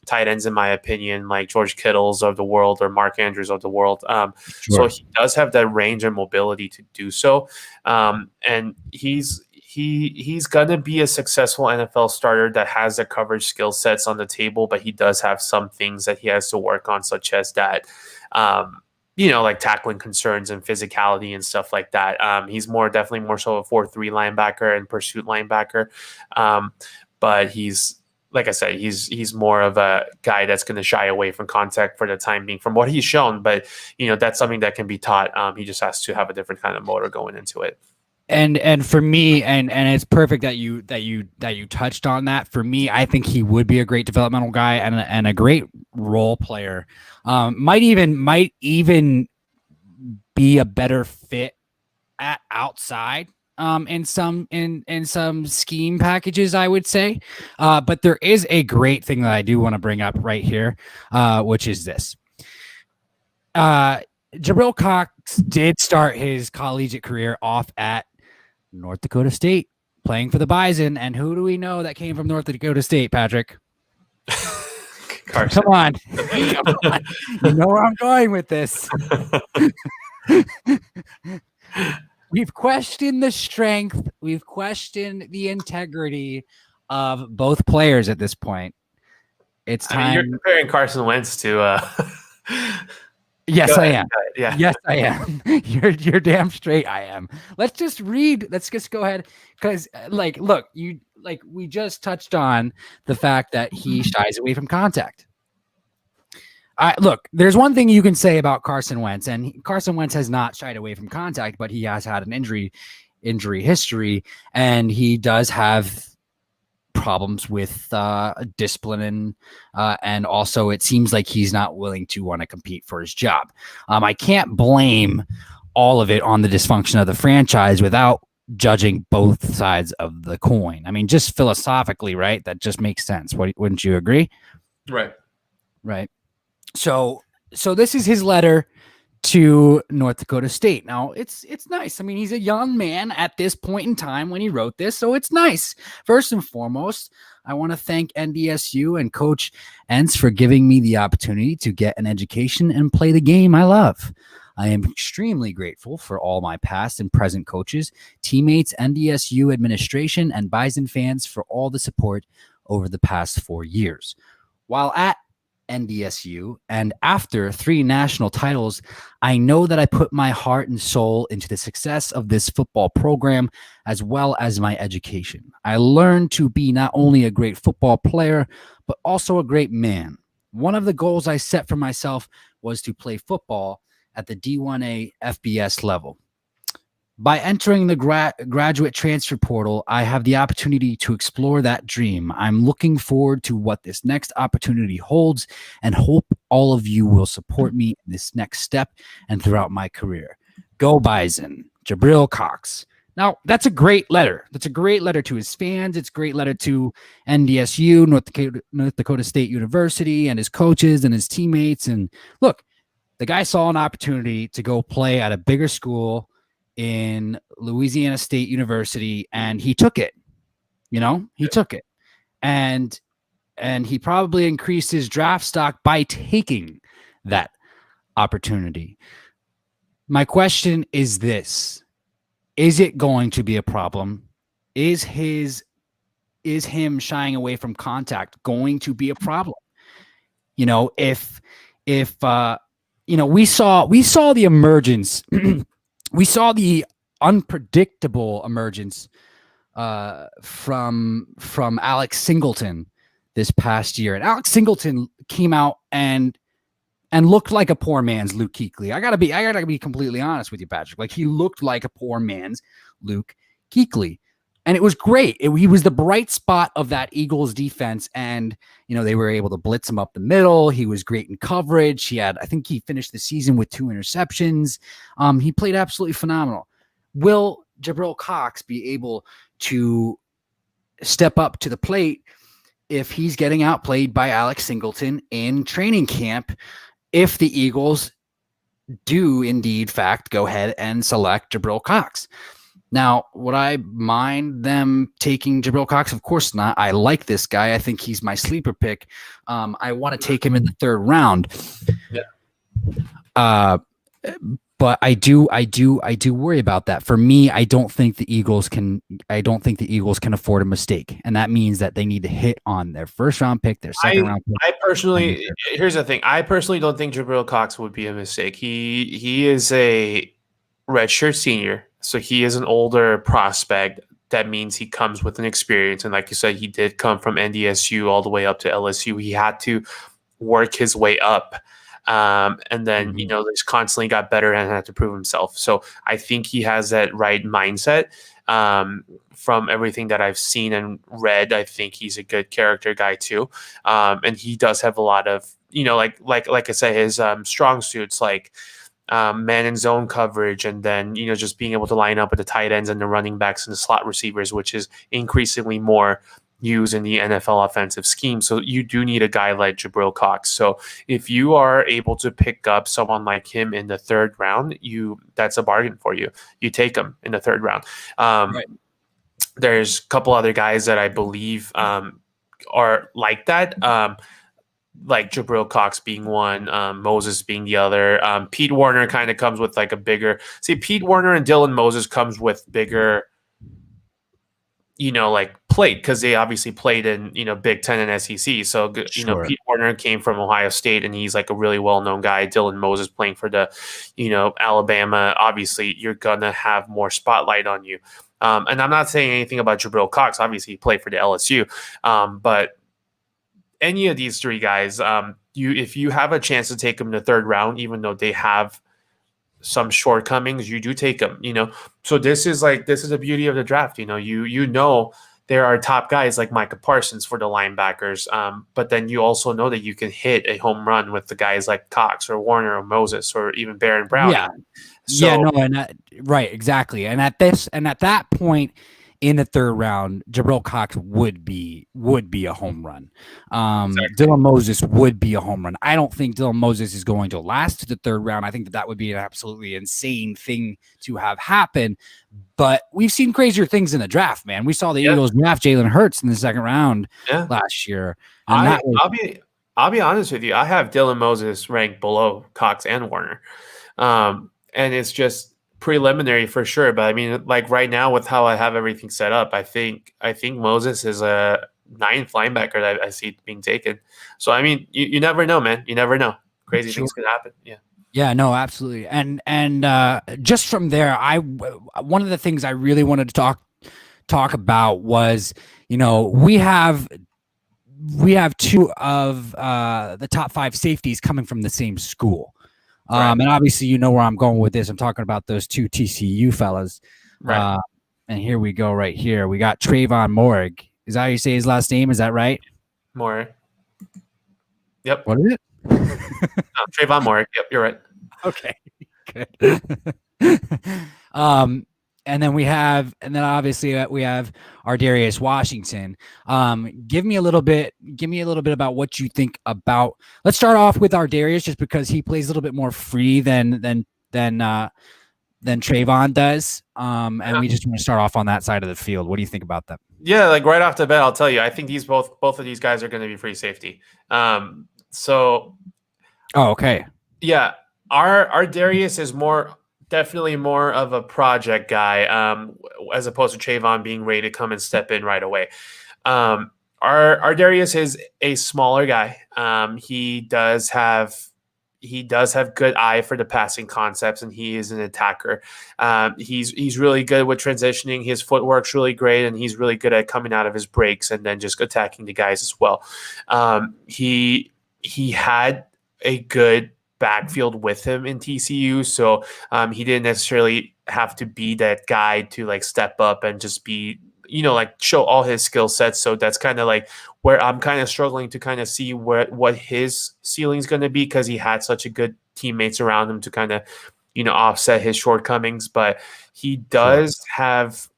tight ends, in my opinion, like George Kittle's of the world or Mark Andrews of the world. Sure. So he does have that range and mobility to do so. And he's going to be a successful NFL starter that has the coverage skill sets on the table, but he does have some things that he has to work on, such as that, tackling concerns and physicality and stuff like that. He's definitely more so a 4-3 linebacker and pursuit linebacker. But he's, like I said, he's more of a guy that's going to shy away from contact for the time being from what he's shown. But, that's something that can be taught. He just has to have a different kind of motor going into it. And for me, and it's perfect that you touched on that. For me, I think he would be a great developmental guy and a great role player. Might even be a better fit at outside in some scheme packages, I would say. But there is a great thing that I do want to bring up right here, which is this. Jabril Cox did start his collegiate career off at North Dakota State, playing for the Bison. And who do we know that came from North Dakota State, Patrick? Carson. Come on. You know where I'm going with this. We've questioned the strength. We've questioned the integrity of both players at this point. It's time. You're comparing Carson Wentz to... Yes, I am. Yeah. Yes, I am. You're damn straight I am. Let's just go ahead. Because look, we just touched on the fact that he shies away from contact. Look, there's one thing you can say about Carson Wentz, and Carson Wentz has not shied away from contact, but he has had an injury history, and he does have problems with discipline, and also it seems like he's not willing to want to compete for his job. I can't blame all of it on the dysfunction of the franchise without judging both sides of the coin. I mean, just philosophically, right? That just makes sense. Wouldn't you agree? Right. Right. So this is his letter to North Dakota State. Now, it's nice. I mean, he's a young man at this point in time when he wrote this, so it's nice. First and foremost, I want to thank NDSU and Coach Entz for giving me the opportunity to get an education and play the game I love. I am extremely grateful for all my past and present coaches, teammates, NDSU administration, and Bison fans for all the support over the past 4 years. While at NDSU and after 3 national titles, I know that I put my heart and soul into the success of this football program as well as my education. I learned to be not only a great football player, but also a great man. One of the goals I set for myself was to play football at the D1A FBS level. By entering the graduate transfer portal, I have the opportunity to explore that dream. I'm looking forward to what this next opportunity holds and hope all of you will support me in this next step and throughout my career. Go Bison, Jabril Cox. Now, that's a great letter. That's a great letter to his fans. It's a great letter to NDSU, North Dakota State University, and his coaches and his teammates. And look, the guy saw an opportunity to go play at a bigger school in Louisiana State University, and he took it. He took it. And he probably increased his draft stock by taking that opportunity. My question is this: is it going to be a problem? Is him shying away from contact going to be a problem? If we saw the emergence we saw the unpredictable emergence from Alex Singleton this past year. And Alex Singleton came out and looked like a poor man's Luke Kuechly. I gotta be completely honest with you, Patrick. Like, he looked like a poor man's Luke Kuechly. And it was great. He was the bright spot of that Eagles defense. And, they were able to blitz him up the middle. He was great in coverage. I think he finished the season with 2 interceptions. He played absolutely phenomenal. Will Jabril Cox be able to step up to the plate if he's getting outplayed by Alex Singleton in training camp, if the Eagles do indeed go ahead and select Jabril Cox? Now, would I mind them taking Jabril Cox? Of course not. I like this guy. I think he's my sleeper pick. I want to take him in the 3rd round. Yeah. But I do worry about that. For me, I don't think the Eagles can afford a mistake. And that means that they need to hit on their 1st round pick, their 2nd round pick. Here's the thing. I personally don't think Jabril Cox would be a mistake. He is a redshirt senior. So he is an older prospect. That means he comes with an experience. And like you said, he did come from NDSU all the way up to LSU. He had to work his way up. And then, he's constantly got better and had to prove himself. So I think he has that right mindset. From everything that I've seen and read, I think he's a good character guy too. And he does have a lot of, like I said, his strong suits, like man and zone coverage, and then just being able to line up with the tight ends and the running backs and the slot receivers, which is increasingly more used in the NFL offensive scheme. So you do need a guy like Jabril Cox. So if you are able to pick up someone like him in the 3rd round, that's a bargain for you. You take him in the 3rd round. Right. There's a couple other guys that I believe are like that. Like Jabril Cox being one, Moses being the other. Pete Warner kind of comes with like a bigger. See, Pete Warner and Dylan Moses comes with bigger, like played, because they obviously played in Big Ten and SEC. So Sure. Pete Warner came from Ohio State, and he's like a really well known guy. Dylan Moses playing for the Alabama. Obviously, you're gonna have more spotlight on you. And I'm not saying anything about Jabril Cox. Obviously, he played for the LSU, but any of these 3 guys, if you have a chance to take them in the 3rd round, even though they have some shortcomings, you do take them. So this is the beauty of the draft. There are top guys like Micah Parsons for the linebackers, but then you also know that you can hit a home run with the guys like Cox or Warner or Moses or even Baron Brown. Yeah. Yeah, So no, right, exactly. And at that point in the third round, Jabril Cox would be a home run. exactly. Dylan Moses would be a home run. I don't think Dylan Moses is going to last to the third round. I think that would be an absolutely insane thing to have happen. But we've seen crazier things in the draft, man. We saw the Eagles draft Jalen Hurts in the second round last year, and I'll be honest with you. I have Dylan Moses ranked below Cox and Warner. And it's just preliminary for sure. But I mean, like right now with how I have everything set up, I think Moses is a ninth linebacker that I see being taken. So I mean, you never know, man. You never know. Crazy things could happen. Yeah. Yeah, no, absolutely. And just from there, one of the things I really wanted to talk about was, we have two of the top 5 safeties coming from the same school. Right. And obviously, where I'm going with this. I'm talking about those 2 TCU fellas. Right. And here we go right here. We got Trayvon Moehrig. Is that how you say his last name? Is that right? Moehrig. Yep. What is it? Trayvon Moehrig. Yep, you're right. Okay. Good. And then obviously we have Arderius Washington. Give me a little bit about what you think about. Let's start off with Arderius, just because he plays a little bit more free than Trayvon does. And we just want to start off on that side of the field. What do you think about that? Yeah, like right off the bat, I'll tell you, I think both of these guys are going to be free safety. Okay. Yeah, Arderius is definitely more of a project guy, as opposed to Trayvon being ready to come and step in right away. Arderius is a smaller guy. He does have good eye for the passing concepts, and he is an attacker. He's really good with transitioning. His footwork's really great, and he's really good at coming out of his breaks and then just attacking the guys as well. He had a good backfield with him in TCU, so he didn't necessarily have to be that guy to like step up and just be, like show all his skill sets. So that's kind of like where I'm kind of struggling to kind of see what his ceiling is going to be, because he had such a good teammates around him to kind of offset his shortcomings. But he does have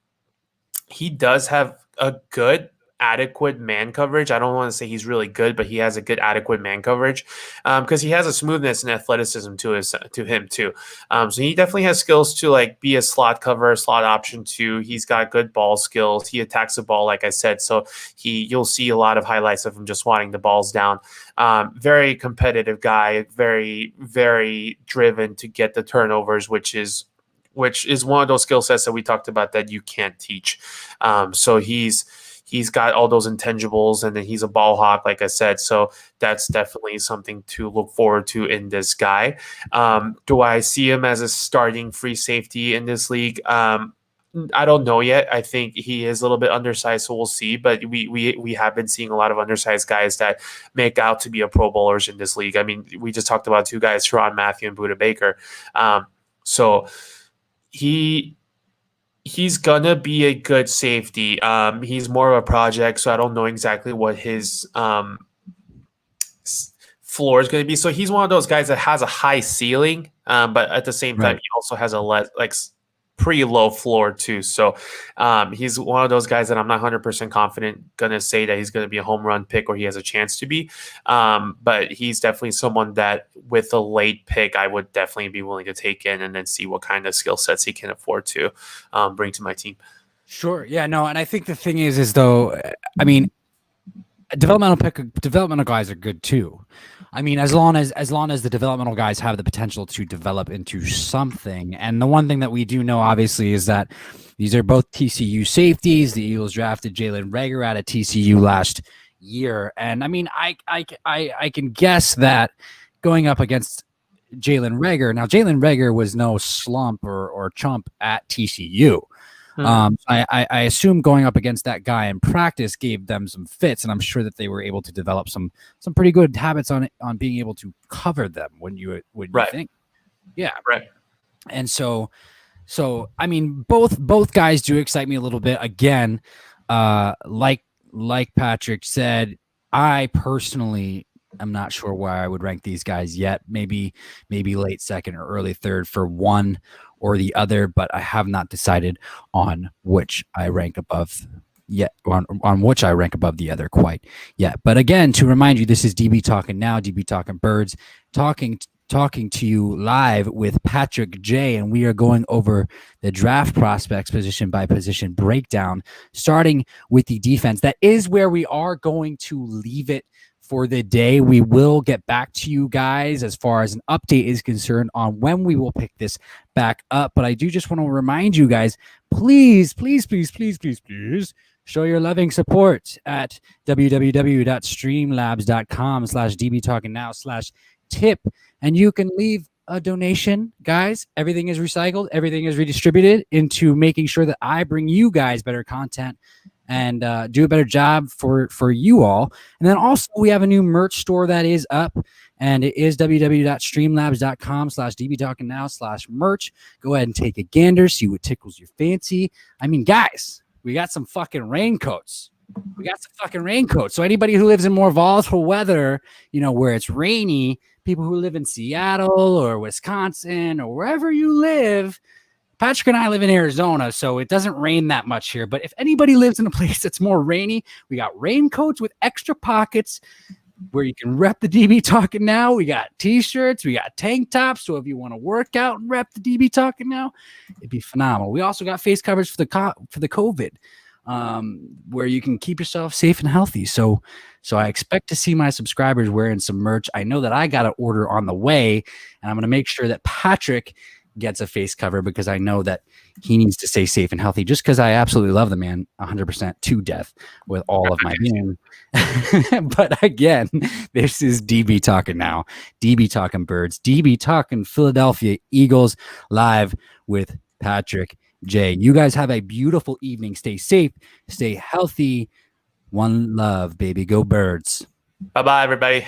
a good adequate man coverage. I don't want to say he's really good, but he has a good adequate man coverage, because he has a smoothness and athleticism to him too. So he definitely has skills to like be a slot cover, slot option too. He's got good ball skills. He attacks the ball, like I said. So you'll see a lot of highlights of him just wanting the balls down. Very competitive guy, very, very driven to get the turnovers, which is one of those skill sets that we talked about that you can't teach. So he's got all those intangibles, and then he's a ball hawk, like I said. So that's definitely something to look forward to in this guy. Do I see him as a starting free safety in this league? I don't know yet. I think he is a little bit undersized, so we'll see. But we have been seeing a lot of undersized guys that make out to be a Pro Bowlers in this league. I mean, we just talked about 2 guys, Teron Matthew and Budda Baker. So he's gonna be a good safety. He's more of a project, so I don't know exactly what his floor is going to be. So he's one of those guys that has a high ceiling, but at the same time, he also has a pretty low floor too. So he's one of those guys that I'm not 100% confident going to say that he's going to be a home run pick or he has a chance to be. But he's definitely someone that with a late pick, I would definitely be willing to take in and then see what kind of skill sets he can afford to bring to my team. Sure. Yeah, no. And I think the thing is though, I mean, developmental guys are good too. I mean, as long as the developmental guys have the potential to develop into something. And the one thing that we do know, obviously, is that these are both TCU safeties. The Eagles drafted Jalen Reagor out of TCU last year. And I mean, I can guess that going up against Jalen Reagor. Now, Jalen Reagor was no slump or chump at TCU. I assume going up against that guy in practice gave them some fits, and I'm sure that they were able to develop some pretty good habits on being able to cover them. Wouldn't you think? Yeah, right. And so I mean, both guys do excite me a little bit. Again, like Patrick said, I personally I'm not sure where I would rank these guys yet. Maybe late second or early third for one or the other, but I have not decided on which I rank above yet, on which I rank above the other quite yet. But again, to remind you, this is DB Talking Now, DB Talking Birds, talking to you live with Patrick J, and we are going over the draft prospects position by position breakdown, starting with the defense. That is where we are going to leave it for the day. We will get back to you guys as far as an update is concerned on when we will pick this back up. But I do just want to remind you guys, please show your loving support at www.streamlabs.com/dbtalkingnow/tip, and you can leave a donation, guys. Everything is recycled, everything is redistributed into making sure that I bring you guys better content and do a better job for you all. And then also we have a new merch store that is up, and it is www.streamlabs.com/dbtalkingnow/merch. Go ahead and take a gander, see what tickles your fancy. I mean, guys, we got some fucking raincoats. So anybody who lives in more volatile weather, where it's rainy, people who live in Seattle or Wisconsin or wherever you live, Patrick and I live in Arizona, so it doesn't rain that much here. But if anybody lives in a place that's more rainy, we got raincoats with extra pockets where you can rep the DB Talking Now. We got T-shirts, we got tank tops. So if you want to work out and rep the DB Talking Now, it'd be phenomenal. We also got face covers for the COVID, where you can keep yourself safe and healthy. So I expect to see my subscribers wearing some merch. I know that I got to order on the way, and I'm going to make sure that Patrick gets a face cover because I know that he needs to stay safe and healthy, just because I absolutely love the man 100% to death with all of my being. But again, this is DB Talking Now, DB Talking Birds, DB Talking Philadelphia Eagles, live with Patrick J. You guys have a beautiful evening. Stay safe, stay healthy. One love, baby. Go Birds. Bye-bye, everybody.